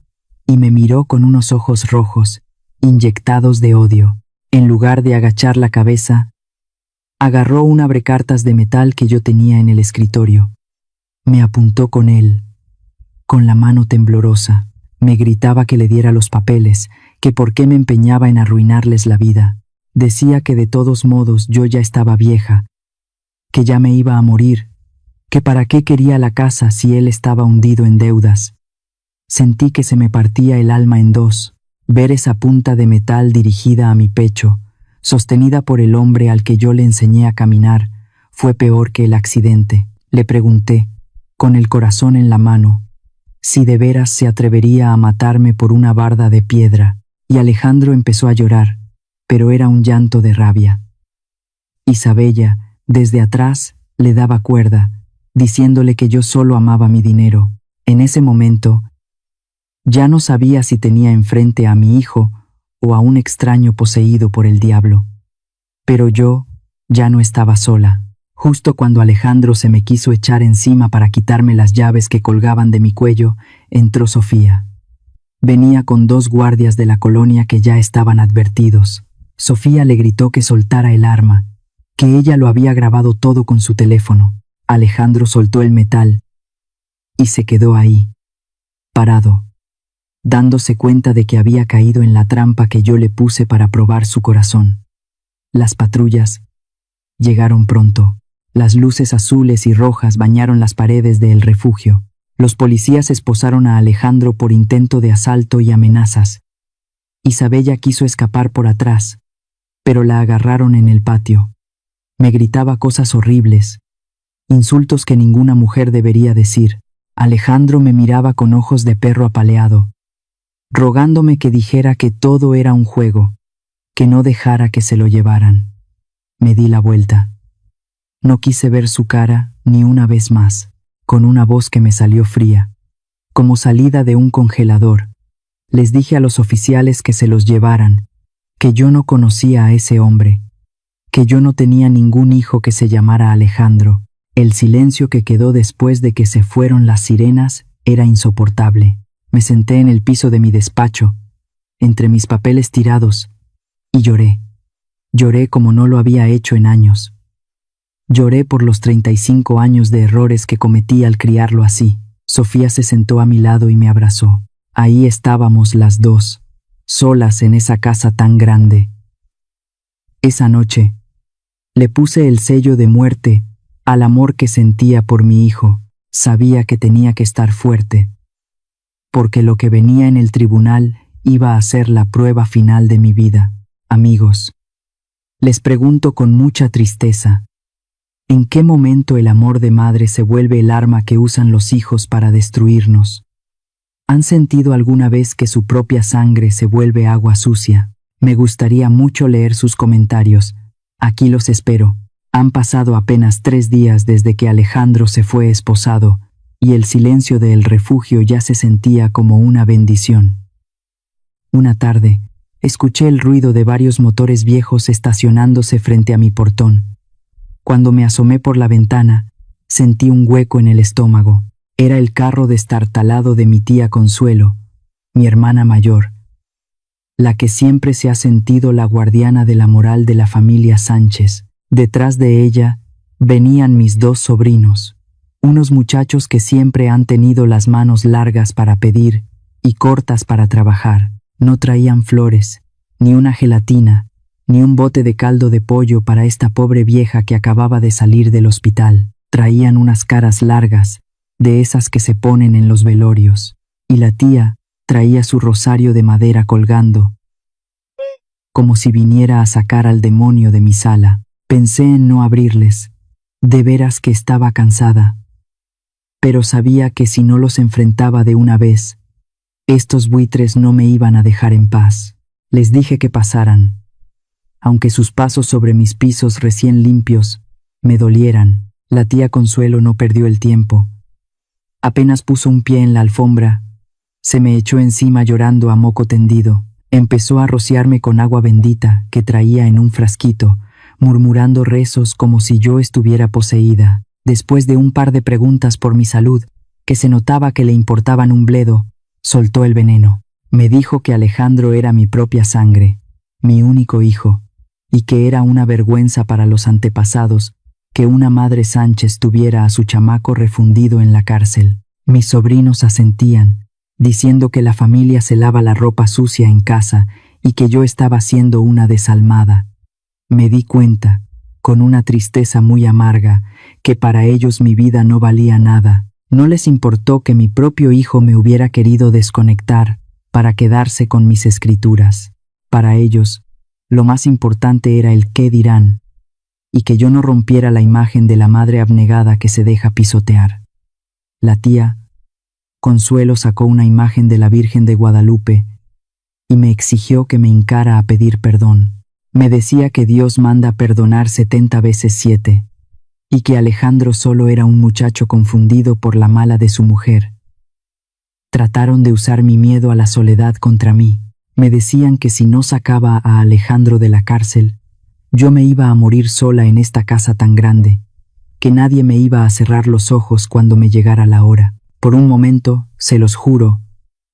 y me miró con unos ojos rojos, inyectados de odio. En lugar de agachar la cabeza, agarró un abrecartas de metal que yo tenía en el escritorio. Me apuntó con él, con la mano temblorosa. Me gritaba que le diera los papeles, que por qué me empeñaba en arruinarles la vida. Decía que de todos modos yo ya estaba vieja, que ya me iba a morir, que para qué quería la casa si él estaba hundido en deudas. Sentí que se me partía el alma en dos. Ver esa punta de metal dirigida a mi pecho, sostenida por el hombre al que yo le enseñé a caminar, fue peor que el accidente. Le pregunté, con el corazón en la mano, si de veras se atrevería a matarme por una barda de piedra, y Alejandro empezó a llorar, pero era un llanto de rabia. Isabella, desde atrás, le daba cuerda, diciéndole que yo solo amaba mi dinero. En ese momento, ya no sabía si tenía enfrente a mi hijo o a un extraño poseído por el diablo. Pero yo ya no estaba sola. Justo cuando Alejandro se me quiso echar encima para quitarme las llaves que colgaban de mi cuello, entró Sofía. Venía con 2 guardias de la colonia que ya estaban advertidos. Sofía le gritó que soltara el arma, que ella lo había grabado todo con su teléfono. Alejandro soltó el metal y se quedó ahí, parado, dándose cuenta de que había caído en la trampa que yo le puse para probar su corazón. Las patrullas llegaron pronto. Las luces azules y rojas bañaron las paredes del refugio. Los policías esposaron a Alejandro por intento de asalto y amenazas. Isabella quiso escapar por atrás, pero la agarraron en el patio. Me gritaba cosas horribles, insultos que ninguna mujer debería decir. Alejandro me miraba con ojos de perro apaleado, rogándome que dijera que todo era un juego, que no dejara que se lo llevaran. Me di la vuelta. No quise ver su cara ni una vez más. Con una voz que me salió fría, como salida de un congelador, les dije a los oficiales que se los llevaran, que yo no conocía a ese hombre, que yo no tenía ningún hijo que se llamara Alejandro. El silencio que quedó después de que se fueron las sirenas era insoportable. Me senté en el piso de mi despacho, entre mis papeles tirados, y lloré. Lloré como no lo había hecho en años. Lloré por los 35 años de errores que cometí al criarlo así. Sofía se sentó a mi lado y me abrazó. Ahí estábamos las dos, solas en esa casa tan grande. Esa noche, le puse el sello de muerte al amor que sentía por mi hijo. Sabía que tenía que estar fuerte, porque lo que venía en el tribunal iba a ser la prueba final de mi vida. Amigos, les pregunto con mucha tristeza, ¿en qué momento el amor de madre se vuelve el arma que usan los hijos para destruirnos? ¿Han sentido alguna vez que su propia sangre se vuelve agua sucia? Me gustaría mucho leer sus comentarios. Aquí los espero. Han pasado apenas 3 días desde que Alejandro se fue esposado, y el silencio del refugio ya se sentía como una bendición. Una tarde, escuché el ruido de varios motores viejos estacionándose frente a mi portón. Cuando me asomé por la ventana, sentí un hueco en el estómago. Era el carro destartalado de mi tía Consuelo, mi hermana mayor, la que siempre se ha sentido la guardiana de la moral de la familia Sánchez. Detrás de ella venían mis 2 sobrinos, unos muchachos que siempre han tenido las manos largas para pedir y cortas para trabajar. No traían flores, ni una gelatina, ni un bote de caldo de pollo para esta pobre vieja que acababa de salir del hospital. Traían unas caras largas, de esas que se ponen en los velorios, y la tía traía su rosario de madera colgando, como si viniera a sacar al demonio de mi sala. Pensé en no abrirles, de veras que estaba cansada, pero sabía que si no los enfrentaba de una vez, estos buitres no me iban a dejar en paz. Les dije que pasaran, aunque sus pasos sobre mis pisos recién limpios me dolieran. La tía Consuelo no perdió el tiempo. Apenas puso un pie en la alfombra, se me echó encima llorando a moco tendido. Empezó a rociarme con agua bendita que traía en un frasquito, murmurando rezos como si yo estuviera poseída. Después de un par de preguntas por mi salud, que se notaba que le importaban un bledo, soltó el veneno. Me dijo que Alejandro era mi propia sangre, mi único hijo, y que era una vergüenza para los antepasados que una madre Sánchez tuviera a su chamaco refundido en la cárcel. Mis sobrinos asentían, diciendo que la familia se lava la ropa sucia en casa y que yo estaba siendo una desalmada. Me di cuenta, con una tristeza muy amarga, que para ellos mi vida no valía nada. No les importó que mi propio hijo me hubiera querido desconectar para quedarse con mis escrituras. Para ellos, lo más importante era el qué dirán, y que yo no rompiera la imagen de la madre abnegada que se deja pisotear. La tía Consuelo sacó una imagen de la Virgen de Guadalupe y me exigió que me hincara a pedir perdón. Me decía que Dios manda perdonar 70 veces 7, y que Alejandro solo era un muchacho confundido por la mala de su mujer. Trataron de usar mi miedo a la soledad contra mí. Me decían que si no sacaba a Alejandro de la cárcel, yo me iba a morir sola en esta casa tan grande, que nadie me iba a cerrar los ojos cuando me llegara la hora. Por un momento, se los juro,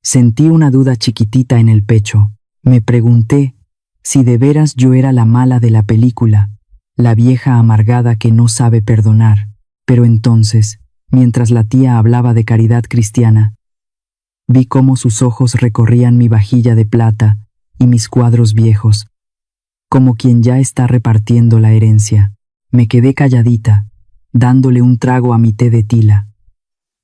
sentí una duda chiquitita en el pecho. Me pregunté si de veras yo era la mala de la película, la vieja amargada que no sabe perdonar. Pero entonces, mientras la tía hablaba de caridad cristiana, vi cómo sus ojos recorrían mi vajilla de plata y mis cuadros viejos, como quien ya está repartiendo la herencia. Me quedé calladita, dándole un trago a mi té de tila.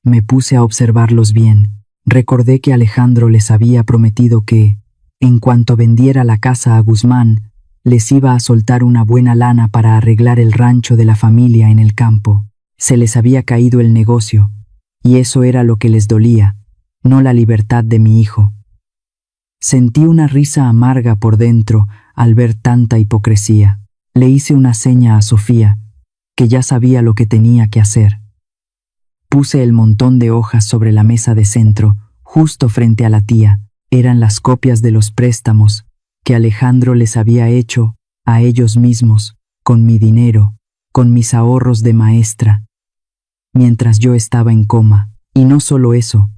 Me puse a observarlos bien. Recordé que Alejandro les había prometido que, en cuanto vendiera la casa a Guzmán, les iba a soltar una buena lana para arreglar el rancho de la familia en el campo. Se les había caído el negocio, y eso era lo que les dolía, no la libertad de mi hijo. Sentí una risa amarga por dentro al ver tanta hipocresía. Le hice una seña a Sofía, que ya sabía lo que tenía que hacer. Puse el montón de hojas sobre la mesa de centro, justo frente a la tía. Eran las copias de los préstamos que Alejandro les había hecho a ellos mismos, con mi dinero, con mis ahorros de maestra, mientras yo estaba en coma. Y no solo eso,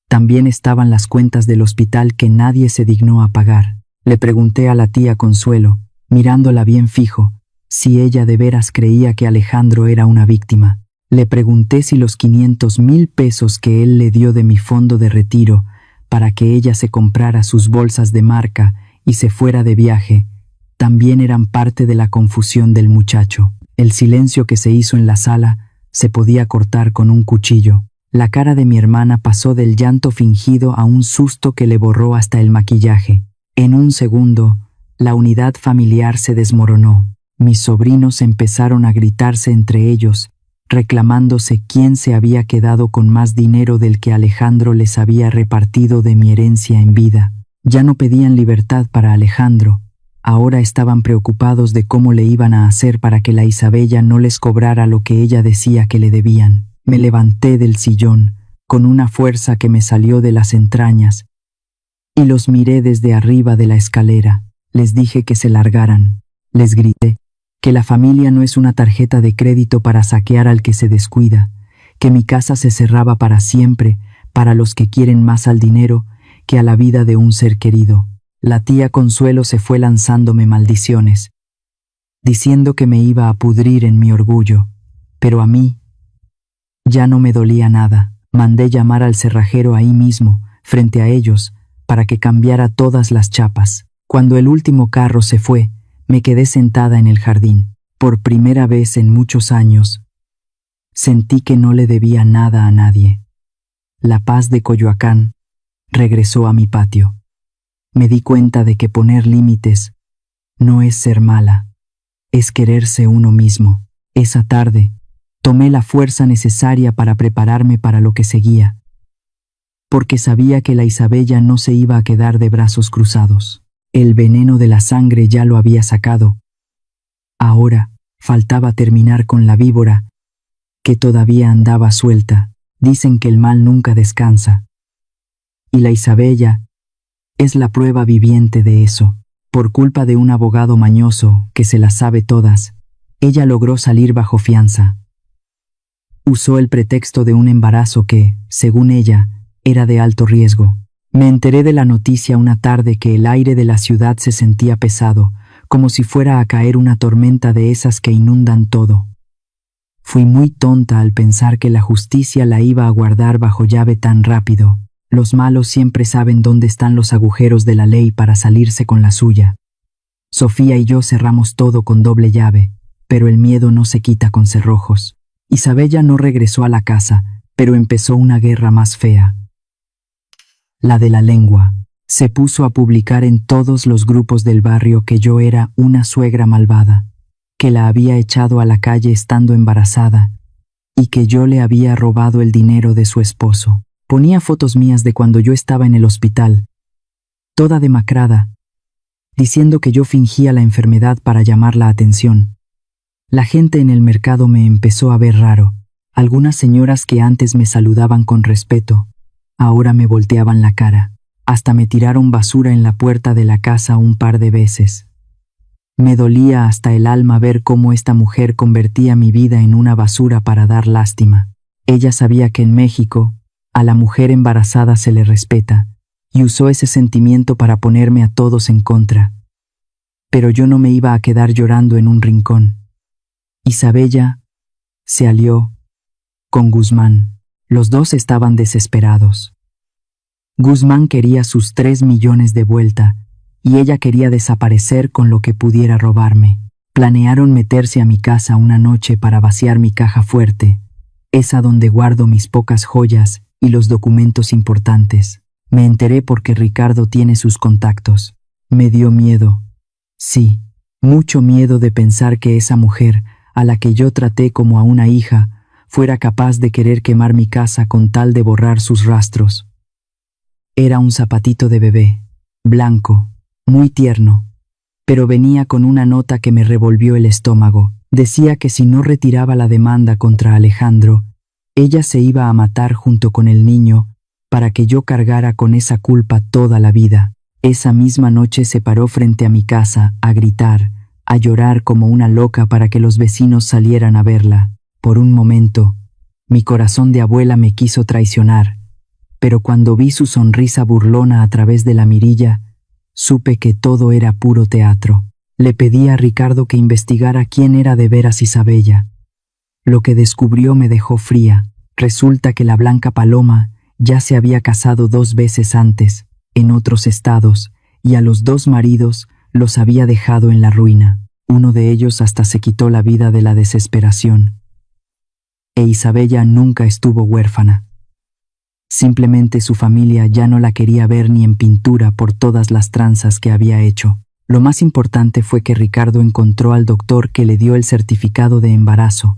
también estaban las cuentas del hospital que nadie se dignó a pagar. Le pregunté a la tía Consuelo, mirándola bien fijo, si ella de veras creía que Alejandro era una víctima. Le pregunté si los 500,000 pesos que él le dio de mi fondo de retiro para que ella se comprara sus bolsas de marca y se fuera de viaje, también eran parte de la confusión del muchacho. El silencio que se hizo en la sala se podía cortar con un cuchillo. La cara de mi hermana pasó del llanto fingido a un susto que le borró hasta el maquillaje. En un segundo, la unidad familiar se desmoronó. Mis sobrinos empezaron a gritarse entre ellos, reclamándose quién se había quedado con más dinero del que Alejandro les había repartido de mi herencia en vida. Ya no pedían libertad para Alejandro, ahora estaban preocupados de cómo le iban a hacer para que la Isabella no les cobrara lo que ella decía que le debían. Me levanté del sillón, con una fuerza que me salió de las entrañas, y los miré desde arriba de la escalera. Les dije que se largaran. Les grité que la familia no es una tarjeta de crédito para saquear al que se descuida, que mi casa se cerraba para siempre, para los que quieren más al dinero que a la vida de un ser querido. La tía Consuelo se fue lanzándome maldiciones, diciendo que me iba a pudrir en mi orgullo, pero a mí ya no me dolía nada. Mandé llamar al cerrajero ahí mismo, frente a ellos, para que cambiara todas las chapas. Cuando el último carro se fue, me quedé sentada en el jardín. Por primera vez en muchos años, sentí que no le debía nada a nadie. La paz de Coyoacán regresó a mi patio. Me di cuenta de que poner límites no es ser mala, es quererse uno mismo. Esa tarde, tomé la fuerza necesaria para prepararme para lo que seguía, porque sabía que la Isabella no se iba a quedar de brazos cruzados. El veneno de la sangre ya lo había sacado. Ahora faltaba terminar con la víbora, que todavía andaba suelta. Dicen que el mal nunca descansa. Y la Isabella es la prueba viviente de eso. Por culpa de un abogado mañoso que se las sabe todas, ella logró salir bajo fianza. Usó el pretexto de un embarazo que, según ella, era de alto riesgo. Me enteré de la noticia una tarde que el aire de la ciudad se sentía pesado, como si fuera a caer una tormenta de esas que inundan todo. Fui muy tonta al pensar que la justicia la iba a guardar bajo llave tan rápido. Los malos siempre saben dónde están los agujeros de la ley para salirse con la suya. Sofía y yo cerramos todo con doble llave, pero el miedo no se quita con cerrojos. Isabella no regresó a la casa, pero empezó una guerra más fea. La de la lengua. Se puso a publicar en todos los grupos del barrio que yo era una suegra malvada, que la había echado a la calle estando embarazada y que yo le había robado el dinero de su esposo. Ponía fotos mías de cuando yo estaba en el hospital, toda demacrada, diciendo que yo fingía la enfermedad para llamar la atención. La gente en el mercado me empezó a ver raro. Algunas señoras que antes me saludaban con respeto, ahora me volteaban la cara. Hasta me tiraron basura en la puerta de la casa un par de veces. Me dolía hasta el alma ver cómo esta mujer convertía mi vida en una basura para dar lástima. Ella sabía que en México, a la mujer embarazada se le respeta, y usó ese sentimiento para ponerme a todos en contra. Pero yo no me iba a quedar llorando en un rincón. Isabella se alió con Guzmán. Los dos estaban desesperados. Guzmán quería sus 3 millones de vuelta, y ella quería desaparecer con lo que pudiera robarme. Planearon meterse a mi casa una noche para vaciar mi caja fuerte, esa donde guardo mis pocas joyas y los documentos importantes. Me enteré porque Ricardo tiene sus contactos. Me dio miedo. Sí, mucho miedo de pensar que esa mujer, a la que yo traté como a una hija, fuera capaz de querer quemar mi casa con tal de borrar sus rastros. Era un zapatito de bebé, blanco, muy tierno, pero venía con una nota que me revolvió el estómago. Decía que si no retiraba la demanda contra Alejandro, ella se iba a matar junto con el niño para que yo cargara con esa culpa toda la vida. Esa misma noche se paró frente a mi casa a gritar, a llorar como una loca para que los vecinos salieran a verla. Por un momento, mi corazón de abuela me quiso traicionar, pero cuando vi su sonrisa burlona a través de la mirilla, supe que todo era puro teatro. Le pedí a Ricardo que investigara quién era de veras Isabella. Lo que descubrió me dejó fría. Resulta que la Blanca Paloma ya se había casado 2 veces antes, en otros estados, y a los 2 maridos los había dejado en la ruina. Uno de ellos hasta se quitó la vida de la desesperación. E Isabella nunca estuvo huérfana. Simplemente su familia ya no la quería ver ni en pintura por todas las tranzas que había hecho. Lo más importante fue que Ricardo encontró al doctor que le dio el certificado de embarazo.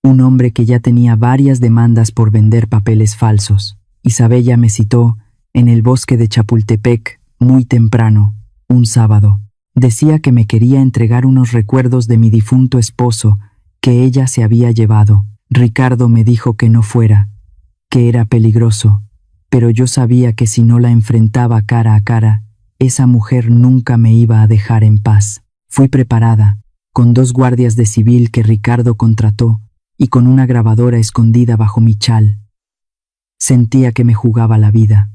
Un hombre que ya tenía varias demandas por vender papeles falsos. Isabella me citó en el bosque de Chapultepec muy temprano, un sábado. Decía que me quería entregar unos recuerdos de mi difunto esposo que ella se había llevado. Ricardo me dijo que no fuera, que era peligroso, pero yo sabía que si no la enfrentaba cara a cara, esa mujer nunca me iba a dejar en paz. Fui preparada, con 2 guardias de civil que Ricardo contrató y con una grabadora escondida bajo mi chal. Sentía que me jugaba la vida,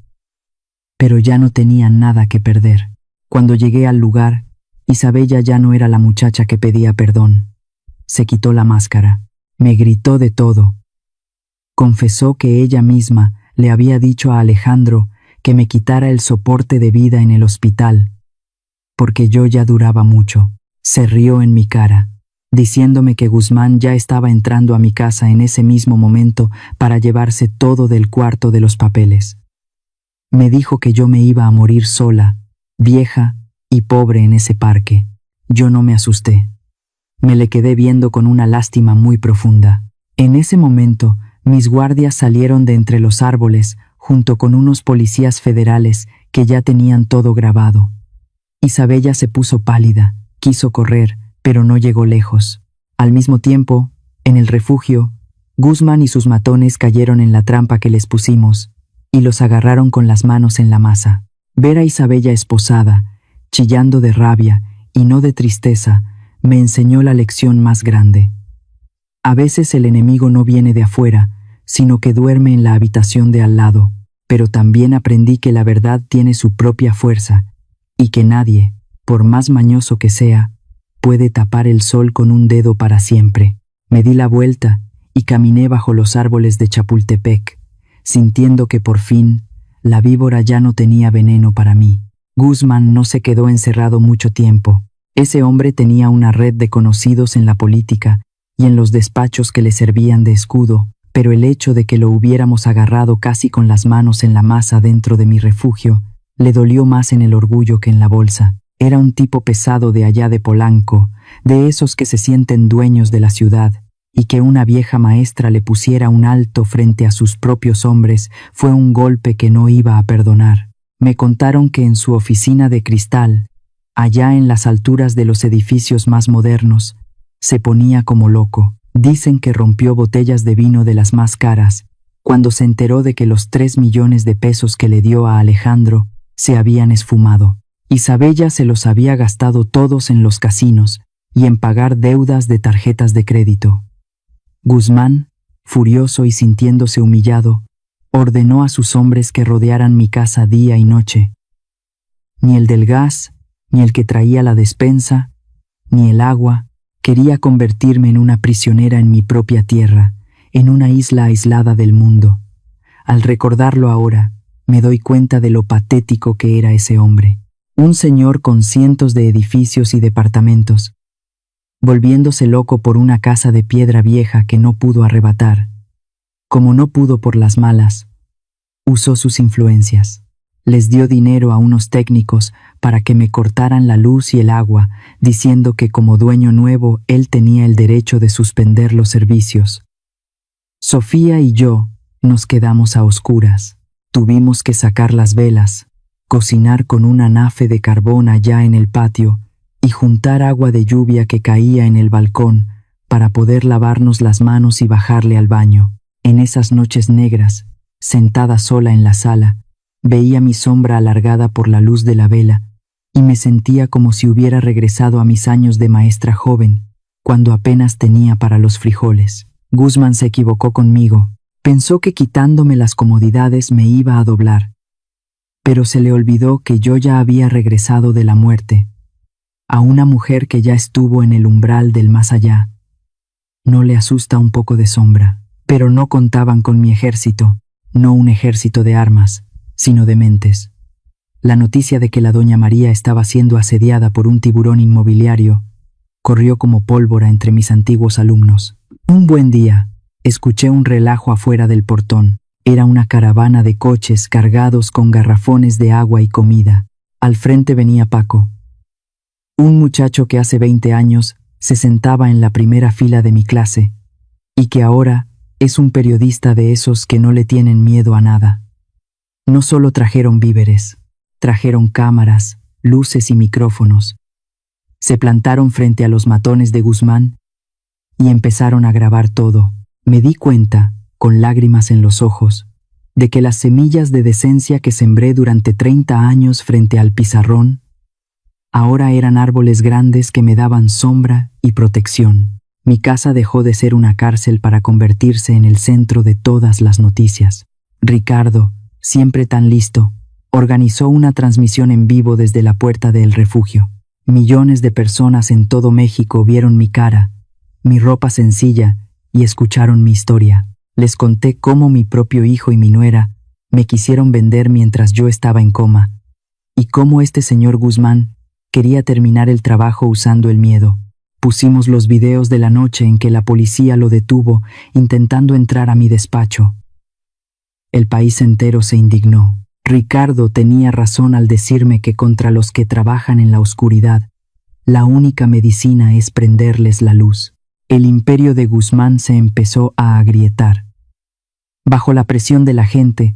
pero ya no tenía nada que perder. Cuando llegué al lugar, Isabella ya no era la muchacha que pedía perdón. Se quitó la máscara, me gritó de todo. Confesó que ella misma le había dicho a Alejandro que me quitara el soporte de vida en el hospital, porque yo ya duraba mucho. Se rió en mi cara, diciéndome que Guzmán ya estaba entrando a mi casa en ese mismo momento para llevarse todo del cuarto de los papeles. Me dijo que yo me iba a morir sola, vieja y pobre en ese parque. Yo no me asusté. Me le quedé viendo con una lástima muy profunda. En ese momento, mis guardias salieron de entre los árboles junto con unos policías federales que ya tenían todo grabado. Isabella se puso pálida, quiso correr, pero no llegó lejos. Al mismo tiempo, en el refugio, Guzmán y sus matones cayeron en la trampa que les pusimos y los agarraron con las manos en la masa. Ver a Isabella esposada, chillando de rabia y no de tristeza, me enseñó la lección más grande. A veces el enemigo no viene de afuera, sino que duerme en la habitación de al lado, pero también aprendí que la verdad tiene su propia fuerza y que nadie, por más mañoso que sea, puede tapar el sol con un dedo para siempre. Me di la vuelta y caminé bajo los árboles de Chapultepec, sintiendo que por fin la víbora ya no tenía veneno para mí. Guzmán no se quedó encerrado mucho tiempo. Ese hombre tenía una red de conocidos en la política y en los despachos que le servían de escudo, pero el hecho de que lo hubiéramos agarrado casi con las manos en la masa dentro de mi refugio le dolió más en el orgullo que en la bolsa. Era un tipo pesado de allá de Polanco, de esos que se sienten dueños de la ciudad, y que una vieja maestra le pusiera un alto frente a sus propios hombres fue un golpe que no iba a perdonar. Me contaron que en su oficina de cristal, allá en las alturas de los edificios más modernos, se ponía como loco. Dicen que rompió botellas de vino de las más caras, cuando se enteró de que los 3 millones de pesos que le dio a Alejandro se habían esfumado. Isabella se los había gastado todos en los casinos y en pagar deudas de tarjetas de crédito. Guzmán, furioso y sintiéndose humillado, ordenó a sus hombres que rodearan mi casa día y noche. Ni el del gas, ni el que traía la despensa, ni el agua. Quería convertirme en una prisionera en mi propia tierra, en una isla aislada del mundo. Al recordarlo ahora, me doy cuenta de lo patético que era ese hombre. Un señor con cientos de edificios y departamentos, volviéndose loco por una casa de piedra vieja que no pudo arrebatar. Como no pudo por las malas, usó sus influencias. Les dio dinero a unos técnicos para que me cortaran la luz y el agua, diciendo que como dueño nuevo él tenía el derecho de suspender los servicios. Sofía y yo nos quedamos a oscuras. Tuvimos que sacar las velas, cocinar con un anafe de carbón allá en el patio y juntar agua de lluvia que caía en el balcón para poder lavarnos las manos y bajarle al baño. En esas noches negras, sentada sola en la sala, veía mi sombra alargada por la luz de la vela y me sentía como si hubiera regresado a mis años de maestra joven, cuando apenas tenía para los frijoles. Guzmán se equivocó conmigo. Pensó que quitándome las comodidades me iba a doblar. Pero se le olvidó que yo ya había regresado de la muerte, a una mujer que ya estuvo en el umbral del más allá. No le asusta un poco de sombra, pero no contaban con mi ejército, no un ejército de armas, sino de mentes. La noticia de que la doña María estaba siendo asediada por un tiburón inmobiliario corrió como pólvora entre mis antiguos alumnos. Un buen día, escuché un relajo afuera del portón. Era una caravana de coches cargados con garrafones de agua y comida. Al frente venía Paco, un muchacho que hace 20 años se sentaba en la primera fila de mi clase y que ahora es un periodista de esos que no le tienen miedo a nada. No solo trajeron víveres, trajeron cámaras, luces y micrófonos. Se plantaron frente a los matones de Guzmán y empezaron a grabar todo. Me di cuenta, con lágrimas en los ojos, de que las semillas de decencia que sembré durante 30 años frente al pizarrón ahora eran árboles grandes que me daban sombra y protección. Mi casa dejó de ser una cárcel para convertirse en el centro de todas las noticias. Ricardo, siempre tan listo, organizó una transmisión en vivo desde la puerta del refugio. Millones de personas en todo México vieron mi cara, mi ropa sencilla y escucharon mi historia. Les conté cómo mi propio hijo y mi nuera me quisieron vender mientras yo estaba en coma, y cómo este señor Guzmán quería terminar el trabajo usando el miedo. Pusimos los videos de la noche en que la policía lo detuvo intentando entrar a mi despacho. El país entero se indignó. Ricardo tenía razón al decirme que contra los que trabajan en la oscuridad, la única medicina es prenderles la luz. El imperio de Guzmán se empezó a agrietar. Bajo la presión de la gente,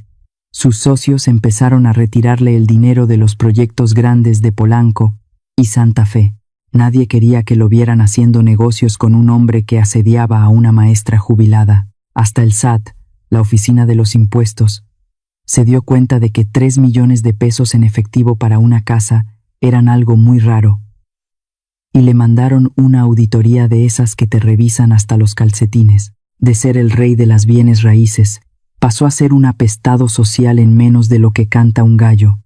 sus socios empezaron a retirarle el dinero de los proyectos grandes de Polanco y Santa Fe. Nadie quería que lo vieran haciendo negocios con un hombre que asediaba a una maestra jubilada. Hasta el SAT, la Oficina de los Impuestos, se dio cuenta de que 3 millones de pesos en efectivo para una casa eran algo muy raro, y le mandaron una auditoría de esas que te revisan hasta los calcetines. De ser el rey de las bienes raíces, pasó a ser un apestado social en menos de lo que canta un gallo.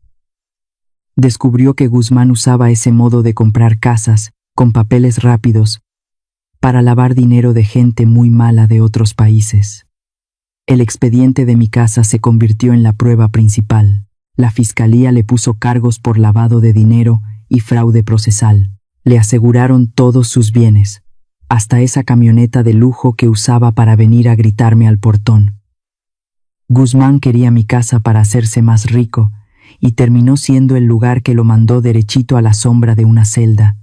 Descubrió que Guzmán usaba ese modo de comprar casas, con papeles rápidos, para lavar dinero de gente muy mala de otros países. El expediente de mi casa se convirtió en la prueba principal. La fiscalía le puso cargos por lavado de dinero y fraude procesal. Le aseguraron todos sus bienes, hasta esa camioneta de lujo que usaba para venir a gritarme al portón. Guzmán quería mi casa para hacerse más rico y terminó siendo el lugar que lo mandó derechito a la sombra de una celda,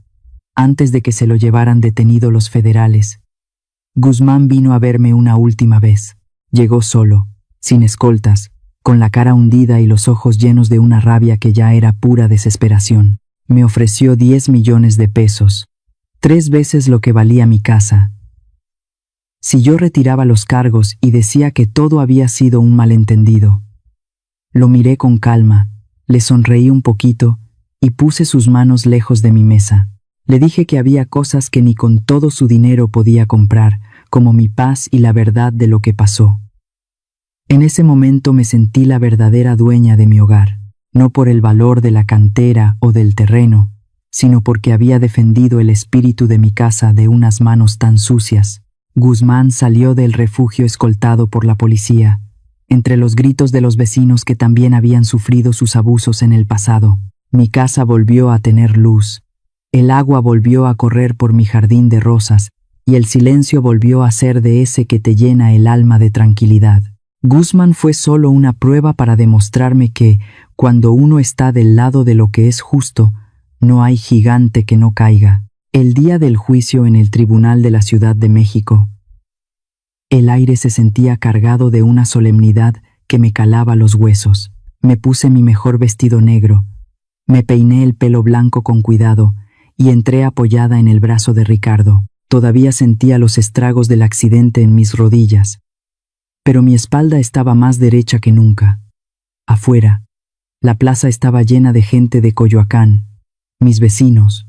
antes de que se lo llevaran detenido los federales. Guzmán vino a verme una última vez. Llegó solo, sin escoltas, con la cara hundida y los ojos llenos de una rabia que ya era pura desesperación. Me ofreció 10 millones de pesos, 3 veces lo que valía mi casa. Si yo retiraba los cargos y decía que todo había sido un malentendido. Lo miré con calma, le sonreí un poquito y puse sus manos lejos de mi mesa. Le dije que había cosas que ni con todo su dinero podía comprar, como mi paz y la verdad de lo que pasó. En ese momento me sentí la verdadera dueña de mi hogar, no por el valor de la cantera o del terreno, sino porque había defendido el espíritu de mi casa de unas manos tan sucias. Guzmán salió del refugio escoltado por la policía, entre los gritos de los vecinos que también habían sufrido sus abusos en el pasado. Mi casa volvió a tener luz, el agua volvió a correr por mi jardín de rosas y el silencio volvió a ser de ese que te llena el alma de tranquilidad. Guzmán fue solo una prueba para demostrarme que, cuando uno está del lado de lo que es justo, no hay gigante que no caiga. El día del juicio en el Tribunal de la Ciudad de México, el aire se sentía cargado de una solemnidad que me calaba los huesos. Me puse mi mejor vestido negro, me peiné el pelo blanco con cuidado y entré apoyada en el brazo de Ricardo. Todavía sentía los estragos del accidente en mis rodillas, pero mi espalda estaba más derecha que nunca. Afuera, la plaza estaba llena de gente de Coyoacán, mis vecinos,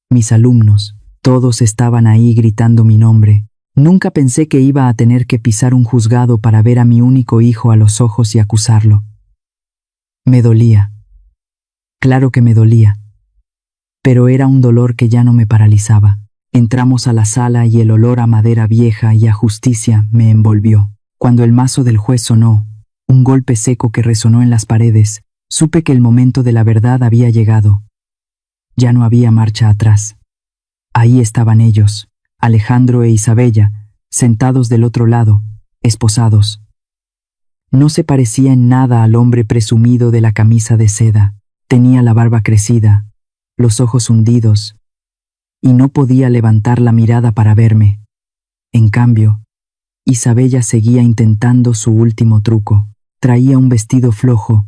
mis alumnos, todos estaban ahí gritando mi nombre. Nunca pensé que iba a tener que pisar un juzgado para ver a mi único hijo a los ojos y acusarlo. Me dolía. Claro que me dolía. Pero era un dolor que ya no me paralizaba. Entramos a la sala y el olor a madera vieja y a justicia me envolvió. Cuando el mazo del juez sonó, un golpe seco que resonó en las paredes, supe que el momento de la verdad había llegado. Ya no había marcha atrás. Ahí estaban ellos, Alejandro e Isabella, sentados del otro lado, esposados. No se parecía en nada al hombre presumido de la camisa de seda. Tenía la barba crecida, los ojos hundidos, y no podía levantar la mirada para verme. En cambio, Isabella seguía intentando su último truco. Traía un vestido flojo,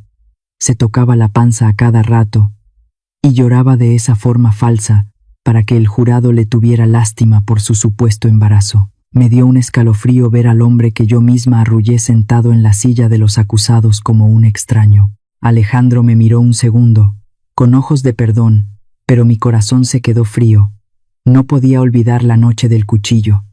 se tocaba la panza a cada rato, y lloraba de esa forma falsa para que el jurado le tuviera lástima por su supuesto embarazo. Me dio un escalofrío ver al hombre que yo misma arrullé sentado en la silla de los acusados como un extraño. Alejandro me miró un segundo, con ojos de perdón, pero mi corazón se quedó frío. No podía olvidar la noche del cuchillo.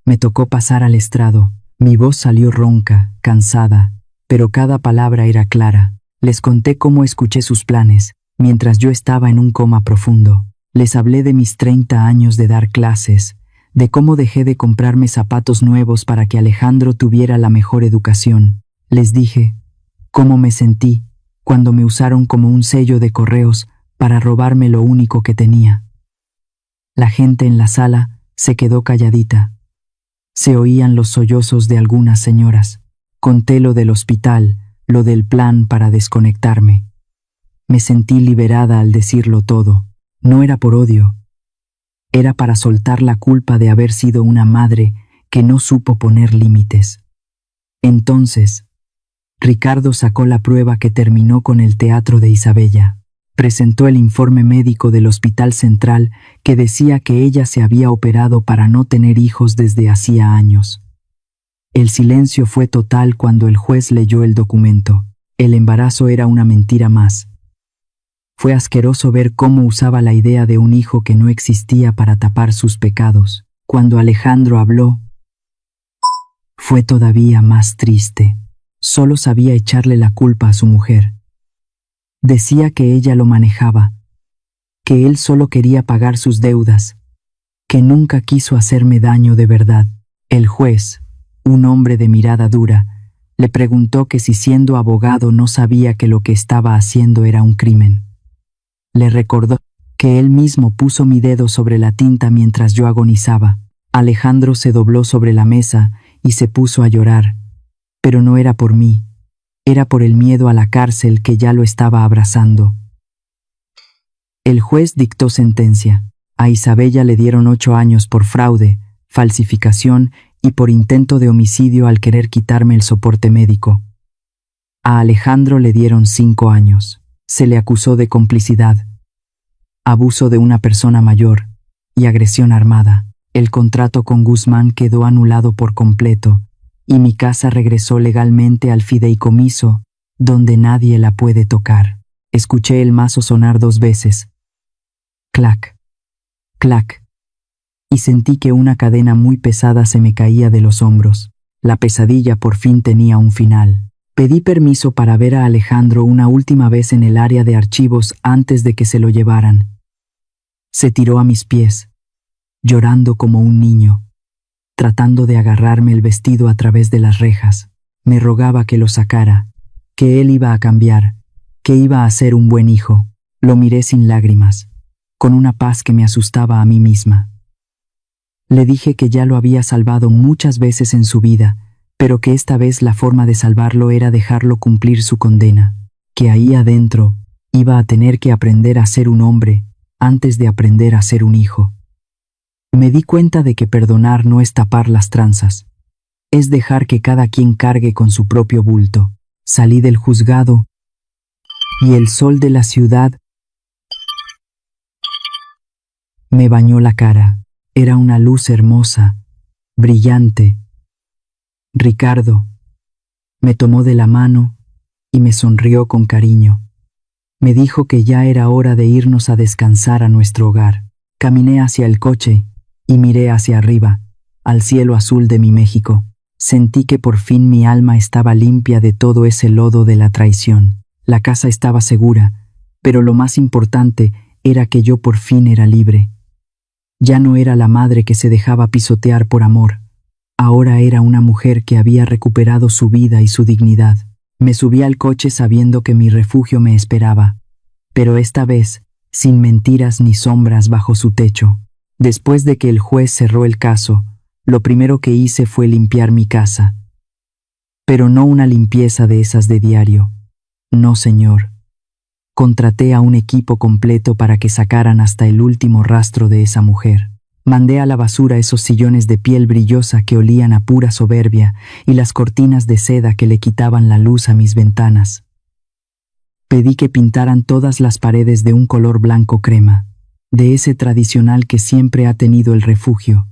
Me tocó pasar al estrado. Mi voz salió ronca, cansada, pero cada palabra era clara. Les conté cómo escuché sus planes, mientras yo estaba en un coma profundo. Les hablé de mis 30 años de dar clases, de cómo dejé de comprarme zapatos nuevos para que Alejandro tuviera la mejor educación. Les dije cómo me sentí cuando me usaron como un sello de correos para robarme lo único que tenía. La gente en la sala se quedó calladita. Se oían los sollozos de algunas señoras. Conté lo del hospital, lo del plan para desconectarme. Me sentí liberada al decirlo todo. No era por odio. Era para soltar la culpa de haber sido una madre que no supo poner límites. Entonces, Ricardo sacó la prueba que terminó con el teatro de Isabella. Presentó el informe médico del Hospital Central que decía que ella se había operado para no tener hijos desde hacía años. El silencio fue total cuando el juez leyó el documento. El embarazo era una mentira más. Fue asqueroso ver cómo usaba la idea de un hijo que no existía para tapar sus pecados. Cuando Alejandro habló, fue todavía más triste. Solo sabía echarle la culpa a su mujer. Decía que ella lo manejaba, que él solo quería pagar sus deudas, que nunca quiso hacerme daño de verdad. El juez, un hombre de mirada dura, le preguntó que si siendo abogado no sabía que lo que estaba haciendo era un crimen. Le recordó que él mismo puso mi dedo sobre la tinta mientras yo agonizaba. Alejandro se dobló sobre la mesa y se puso a llorar, pero no era por mí, era por el miedo a la cárcel que ya lo estaba abrazando. El juez dictó sentencia. A Isabella le dieron 8 años por fraude, falsificación y por intento de homicidio al querer quitarme el soporte médico. A Alejandro le dieron 5 años. Se le acusó de complicidad, abuso de una persona mayor y agresión armada. El contrato con Guzmán quedó anulado por completo y mi casa regresó legalmente al fideicomiso, donde nadie la puede tocar. Escuché el mazo sonar 2 veces. Clac, clac, y sentí que una cadena muy pesada se me caía de los hombros. La pesadilla por fin tenía un final. Pedí permiso para ver a Alejandro una última vez en el área de archivos antes de que se lo llevaran. Se tiró a mis pies, llorando como un niño, tratando de agarrarme el vestido a través de las rejas. Me rogaba que lo sacara, que él iba a cambiar, que iba a ser un buen hijo. Lo miré sin lágrimas, con una paz que me asustaba a mí misma. Le dije que ya lo había salvado muchas veces en su vida, pero que esta vez la forma de salvarlo era dejarlo cumplir su condena, que ahí adentro iba a tener que aprender a ser un hombre antes de aprender a ser un hijo. Me di cuenta de que perdonar no es tapar las tranzas, es dejar que cada quien cargue con su propio bulto. Salí del juzgado y el sol de la ciudad me bañó la cara. Era una luz hermosa, brillante. Ricardo me tomó de la mano y me sonrió con cariño. Me dijo que ya era hora de irnos a descansar a nuestro hogar. Caminé hacia el coche y miré hacia arriba, al cielo azul de mi México. Sentí que por fin mi alma estaba limpia de todo ese lodo de la traición. La casa estaba segura, pero lo más importante era que yo por fin era libre. Ya no era la madre que se dejaba pisotear por amor. Ahora era una mujer que había recuperado su vida y su dignidad. Me subí al coche sabiendo que mi refugio me esperaba, pero esta vez sin mentiras ni sombras bajo su techo. Después de que el juez cerró el caso, lo primero que hice fue limpiar mi casa. Pero no una limpieza de esas de diario. No, señor. Contraté a un equipo completo para que sacaran hasta el último rastro de esa mujer. Mandé a la basura esos sillones de piel brillosa que olían a pura soberbia y las cortinas de seda que le quitaban la luz a mis ventanas. Pedí que pintaran todas las paredes de un color blanco crema, de ese tradicional que siempre ha tenido el refugio.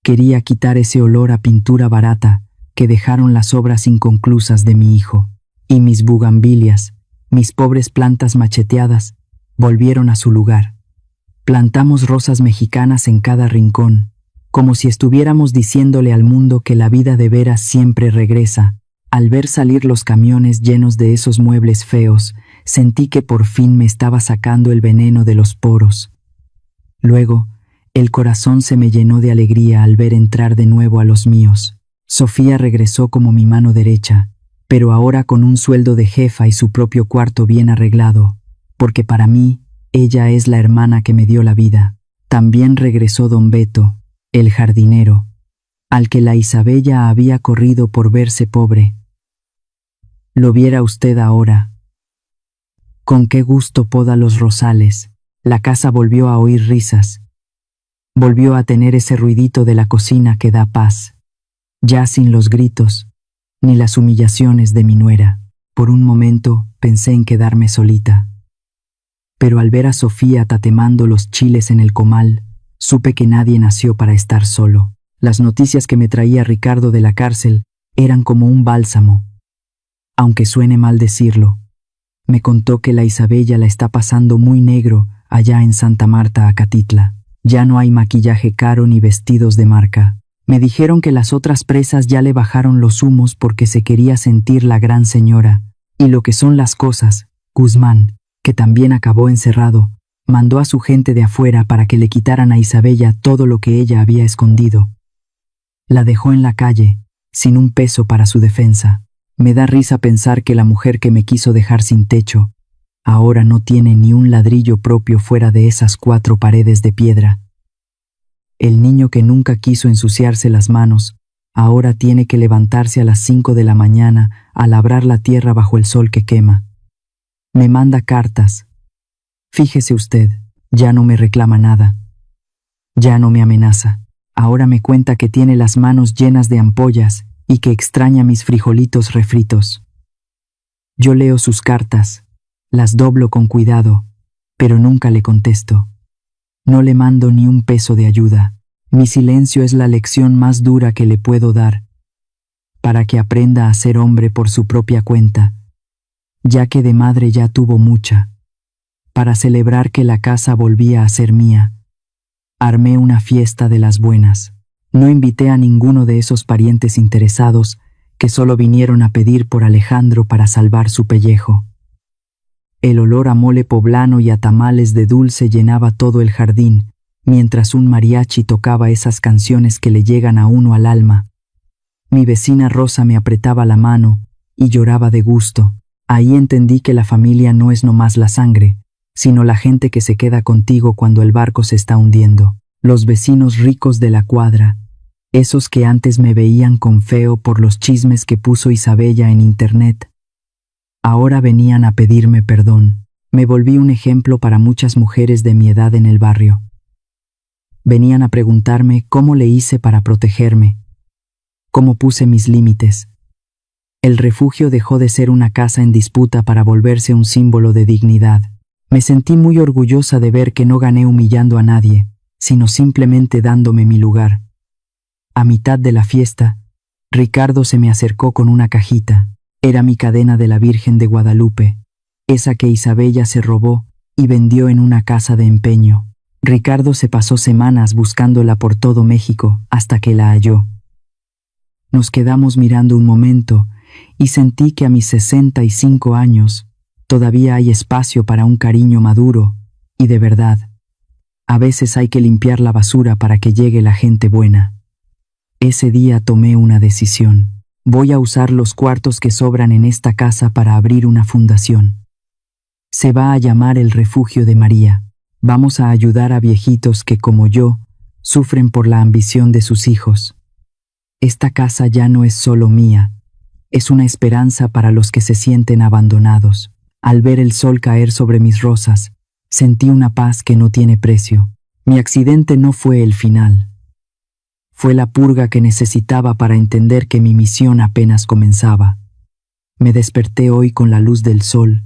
Quería quitar ese olor a pintura barata que dejaron las obras inconclusas de mi hijo, y mis bugambilias, mis pobres plantas macheteadas, volvieron a su lugar. Plantamos rosas mexicanas en cada rincón, como si estuviéramos diciéndole al mundo que la vida de veras siempre regresa. Al ver salir los camiones llenos de esos muebles feos, sentí que por fin me estaba sacando el veneno de los poros. Luego, el corazón se me llenó de alegría al ver entrar de nuevo a los míos. Sofía regresó como mi mano derecha, pero ahora con un sueldo de jefa y su propio cuarto bien arreglado, porque para mí, ella es la hermana que me dio la vida. También regresó don Beto, el jardinero, al que la Isabella había corrido por verse pobre. Lo viera usted ahora. Con qué gusto poda los rosales. La casa volvió a oír risas. Volvió a tener ese ruidito de la cocina que da paz, ya sin los gritos, ni las humillaciones de mi nuera. Por un momento pensé en quedarme solita. Pero al ver a Sofía tatemando los chiles en el comal, supe que nadie nació para estar solo. Las noticias que me traía Ricardo de la cárcel eran como un bálsamo. Aunque suene mal decirlo, me contó que la Isabella la está pasando muy negro allá en Santa Marta, Acatitla. Ya no hay maquillaje caro ni vestidos de marca. Me dijeron que las otras presas ya le bajaron los humos porque se quería sentir la gran señora. Y lo que son las cosas, Guzmán, que también acabó encerrado, Mandó a su gente de afuera para que le quitaran a Isabella todo lo que ella había escondido. La dejó en la calle, sin un peso para su defensa. Me da risa pensar que la mujer que me quiso dejar sin techo, ahora no tiene ni un ladrillo propio fuera de esas 4 paredes de piedra. El niño que nunca quiso ensuciarse las manos, ahora tiene que levantarse a las 5 de la mañana a labrar la tierra bajo el sol que quema. Me manda cartas. Fíjese usted, ya no me reclama nada. Ya no me amenaza. Ahora me cuenta que tiene las manos llenas de ampollas y que extraña mis frijolitos refritos. Yo leo sus cartas, las doblo con cuidado, pero nunca le contesto. No le mando ni un peso de ayuda. Mi silencio es la lección más dura que le puedo dar, para que aprenda a ser hombre por su propia cuenta, ya que de madre ya tuvo mucha. Para celebrar que la casa volvía a ser mía, armé una fiesta de las buenas. No invité a ninguno de esos parientes interesados que solo vinieron a pedir por Alejandro para salvar su pellejo. El olor a mole poblano y a tamales de dulce llenaba todo el jardín, mientras un mariachi tocaba esas canciones que le llegan a uno al alma. Mi vecina Rosa me apretaba la mano y lloraba de gusto. Ahí entendí que la familia no es nomás la sangre, sino la gente que se queda contigo cuando el barco se está hundiendo. Los vecinos ricos de la cuadra, esos que antes me veían con feo por los chismes que puso Isabella en internet, ahora venían a pedirme perdón. Me volví un ejemplo para muchas mujeres de mi edad en el barrio. Venían a preguntarme cómo le hice para protegerme, cómo puse mis límites. El refugio dejó de ser una casa en disputa para volverse un símbolo de dignidad. Me sentí muy orgullosa de ver que no gané humillando a nadie, sino simplemente dándome mi lugar. A mitad de la fiesta, Ricardo se me acercó con una cajita. Era mi cadena de la Virgen de Guadalupe, esa que Isabella se robó y vendió en una casa de empeño. Ricardo se pasó semanas buscándola por todo México hasta que la halló. Nos quedamos mirando un momento y sentí que a mis 65 años todavía hay espacio para un cariño maduro y de verdad. A veces hay que limpiar la basura para que llegue la gente buena. Ese día tomé una decisión. Voy a usar los cuartos que sobran en esta casa para abrir una fundación. Se va a llamar el Refugio de María. Vamos a ayudar a viejitos que, como yo, sufren por la ambición de sus hijos. Esta casa ya no es solo mía, es una esperanza para los que se sienten abandonados. Al ver el sol caer sobre mis rosas, sentí una paz que no tiene precio. Mi accidente no fue el final. Fue la purga que necesitaba para entender que mi misión apenas comenzaba. Me desperté hoy con la luz del sol,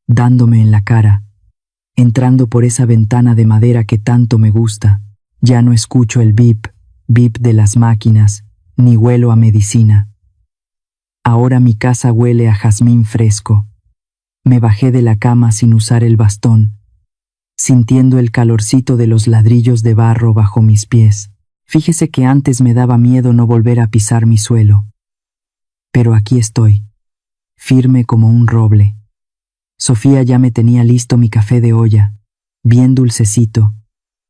dándome en la cara, entrando por esa ventana de madera que tanto me gusta. Ya no escucho el bip, bip de las máquinas, ni huelo a medicina. Ahora mi casa huele a jazmín fresco. Me bajé de la cama sin usar el bastón, sintiendo el calorcito de los ladrillos de barro bajo mis pies. Fíjese que antes me daba miedo no volver a pisar mi suelo. Pero aquí estoy, firme como un roble. Sofía ya me tenía listo mi café de olla, bien dulcecito,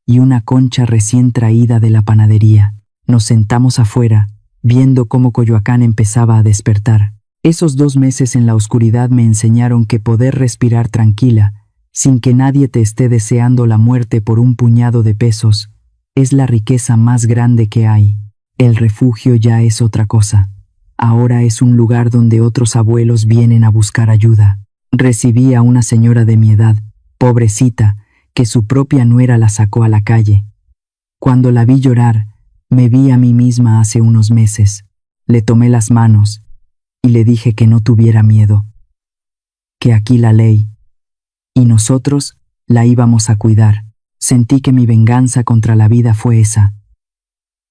y una concha recién traída de la panadería. Nos sentamos afuera, viendo cómo Coyoacán empezaba a despertar. Esos 2 meses en la oscuridad me enseñaron que poder respirar tranquila, sin que nadie te esté deseando la muerte por un puñado de pesos, es la riqueza más grande que hay. El refugio ya es otra cosa. Ahora es un lugar donde otros abuelos vienen a buscar ayuda. Recibí a una señora de mi edad, pobrecita, que su propia nuera la sacó a la calle. Cuando la vi llorar, me vi a mí misma hace unos meses. Le tomé las manos y le dije que no tuviera miedo, que aquí la ley y nosotros la íbamos a cuidar. Sentí que mi venganza contra la vida fue esa: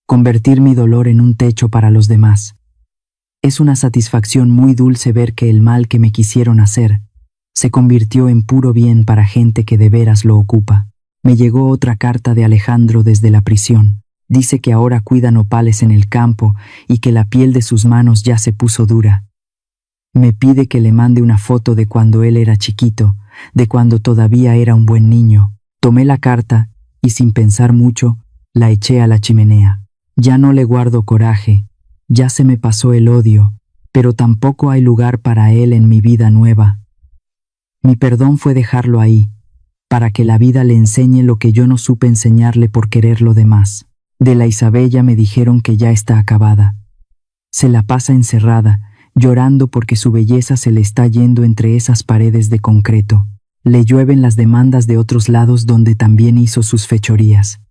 convertir mi dolor en un techo para los demás. Es una satisfacción muy dulce ver que el mal que me quisieron hacer se convirtió en puro bien para gente que de veras lo ocupa. Me llegó otra carta de Alejandro desde la prisión. Dice que ahora cuida nopales en el campo y que la piel de sus manos ya se puso dura. Me pide que le mande una foto de cuando él era chiquito, de cuando todavía era un buen niño. Tomé la carta y sin pensar mucho, la eché a la chimenea. Ya no le guardo coraje, ya se me pasó el odio, pero tampoco hay lugar para él en mi vida nueva. Mi perdón fue dejarlo ahí, para que la vida le enseñe lo que yo no supe enseñarle por querer lo demás. De la Isabella me dijeron que ya está acabada. Se la pasa encerrada, llorando porque su belleza se le está yendo entre esas paredes de concreto. Le llueven las demandas de otros lados donde también hizo sus fechorías.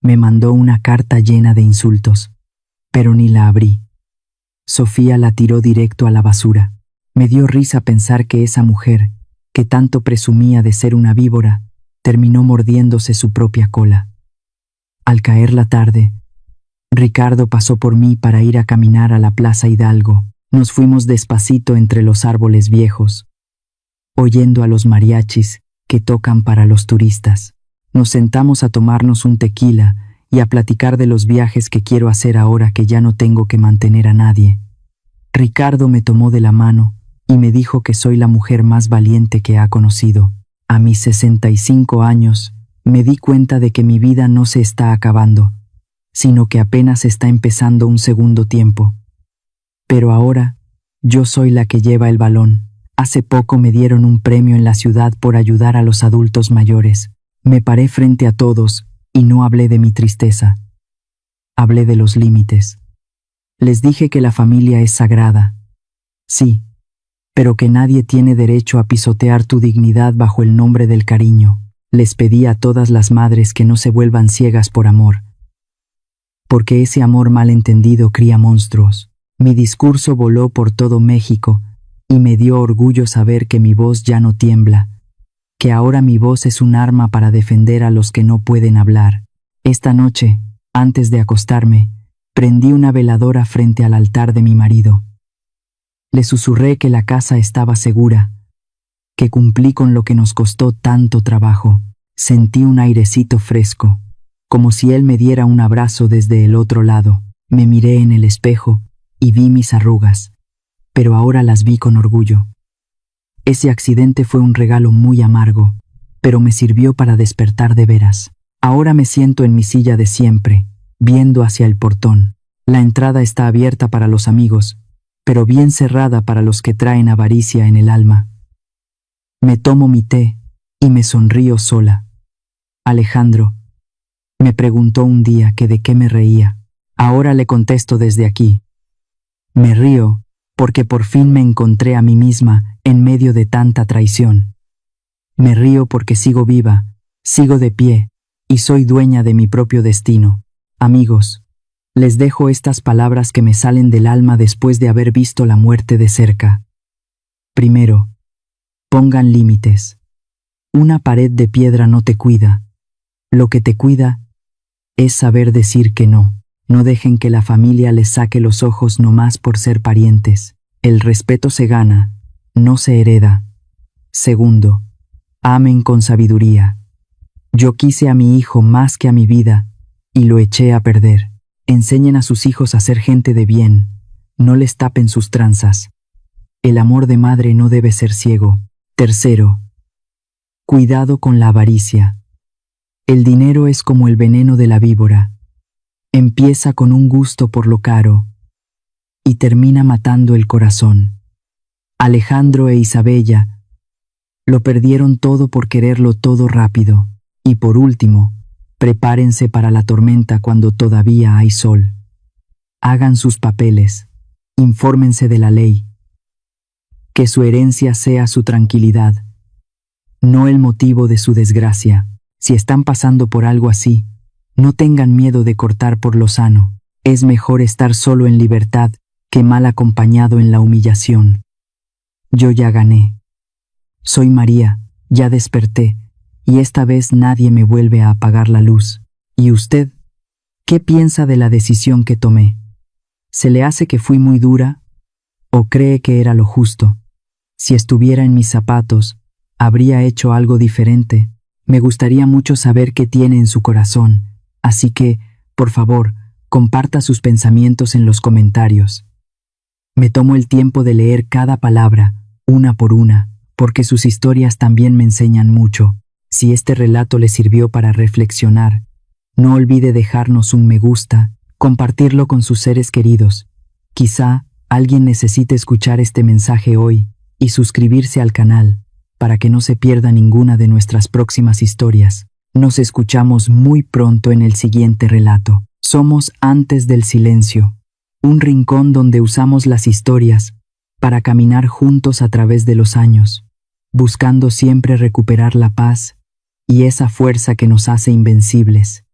Me mandó una carta llena de insultos, pero ni la abrí. Sofía la tiró directo a la basura. Me dio risa pensar que esa mujer, que tanto presumía de ser una víbora, terminó mordiéndose su propia cola. Al caer la tarde, Ricardo pasó por mí para ir a caminar a la Plaza Hidalgo. Nos fuimos despacito entre los árboles viejos, oyendo a los mariachis que tocan para los turistas. Nos sentamos a tomarnos un tequila y a platicar de los viajes que quiero hacer ahora que ya no tengo que mantener a nadie. Ricardo me tomó de la mano y me dijo que soy la mujer más valiente que ha conocido. A mis 65 años, me di cuenta de que mi vida no se está acabando, sino que apenas está empezando un segundo tiempo. Pero ahora, yo soy la que lleva el balón. Hace poco me dieron un premio en la ciudad por ayudar a los adultos mayores. Me paré frente a todos y no hablé de mi tristeza. Hablé de los límites. Les dije que la familia es sagrada. Sí, pero que nadie tiene derecho a pisotear tu dignidad bajo el nombre del cariño. Les pedí a todas las madres que no se vuelvan ciegas por amor, porque ese amor mal entendido cría monstruos. Mi discurso voló por todo México y me dio orgullo saber que mi voz ya no tiembla, que ahora mi voz es un arma para defender a los que no pueden hablar. Esta noche, antes de acostarme, prendí una veladora frente al altar de mi marido. Le susurré que la casa estaba segura, que cumplí con lo que nos costó tanto trabajo. Sentí un airecito fresco, como si él me diera un abrazo desde el otro lado. Me miré en el espejo y vi mis arrugas, pero ahora las vi con orgullo. Ese accidente fue un regalo muy amargo, pero me sirvió para despertar de veras. Ahora me siento en mi silla de siempre, viendo hacia el portón. La entrada está abierta para los amigos, pero bien cerrada para los que traen avaricia en el alma. Me tomo mi té y me sonrío sola. Alejandro me preguntó un día que de qué me reía. Ahora le contesto desde aquí. Me río porque por fin me encontré a mí misma en medio de tanta traición. Me río porque sigo viva, sigo de pie y soy dueña de mi propio destino. Amigos, les dejo estas palabras que me salen del alma después de haber visto la muerte de cerca. Primero, pongan límites. Una pared de piedra no te cuida. Lo que te cuida es saber decir que no. No dejen que la familia les saque los ojos nomás por ser parientes. El respeto se gana, no se hereda. Segundo, amen con sabiduría. Yo quise a mi hijo más que a mi vida y lo eché a perder. Enseñen a sus hijos a ser gente de bien, no les tapen sus tranzas. El amor de madre no debe ser ciego. Tercero, cuidado con la avaricia. El dinero es como el veneno de la víbora. Empieza con un gusto por lo caro y termina matando el corazón. Alejandro e Isabella lo perdieron todo por quererlo todo rápido. Y por último, prepárense para la tormenta cuando todavía hay sol. Hagan sus papeles, infórmense de la ley. Que su herencia sea su tranquilidad, no el motivo de su desgracia. Si están pasando por algo así, no tengan miedo de cortar por lo sano. Es mejor estar solo en libertad que mal acompañado en la humillación. Yo ya gané. Soy María, ya desperté, y esta vez nadie me vuelve a apagar la luz. ¿Y usted? ¿Qué piensa de la decisión que tomé? ¿Se le hace que fui muy dura? ¿O cree que era lo justo? Si estuviera en mis zapatos, ¿habría hecho algo diferente? Me gustaría mucho saber qué tiene en su corazón, así que, por favor, comparta sus pensamientos en los comentarios. Me tomo el tiempo de leer cada palabra, una por una, porque sus historias también me enseñan mucho. Si este relato le sirvió para reflexionar, no olvide dejarnos un me gusta, compartirlo con sus seres queridos. Quizá alguien necesite escuchar este mensaje hoy y suscribirse al canal para que no se pierda ninguna de nuestras próximas historias. Nos escuchamos muy pronto en el siguiente relato. Somos Antes del Silencio, un rincón donde usamos las historias para caminar juntos a través de los años, buscando siempre recuperar la paz y esa fuerza que nos hace invencibles.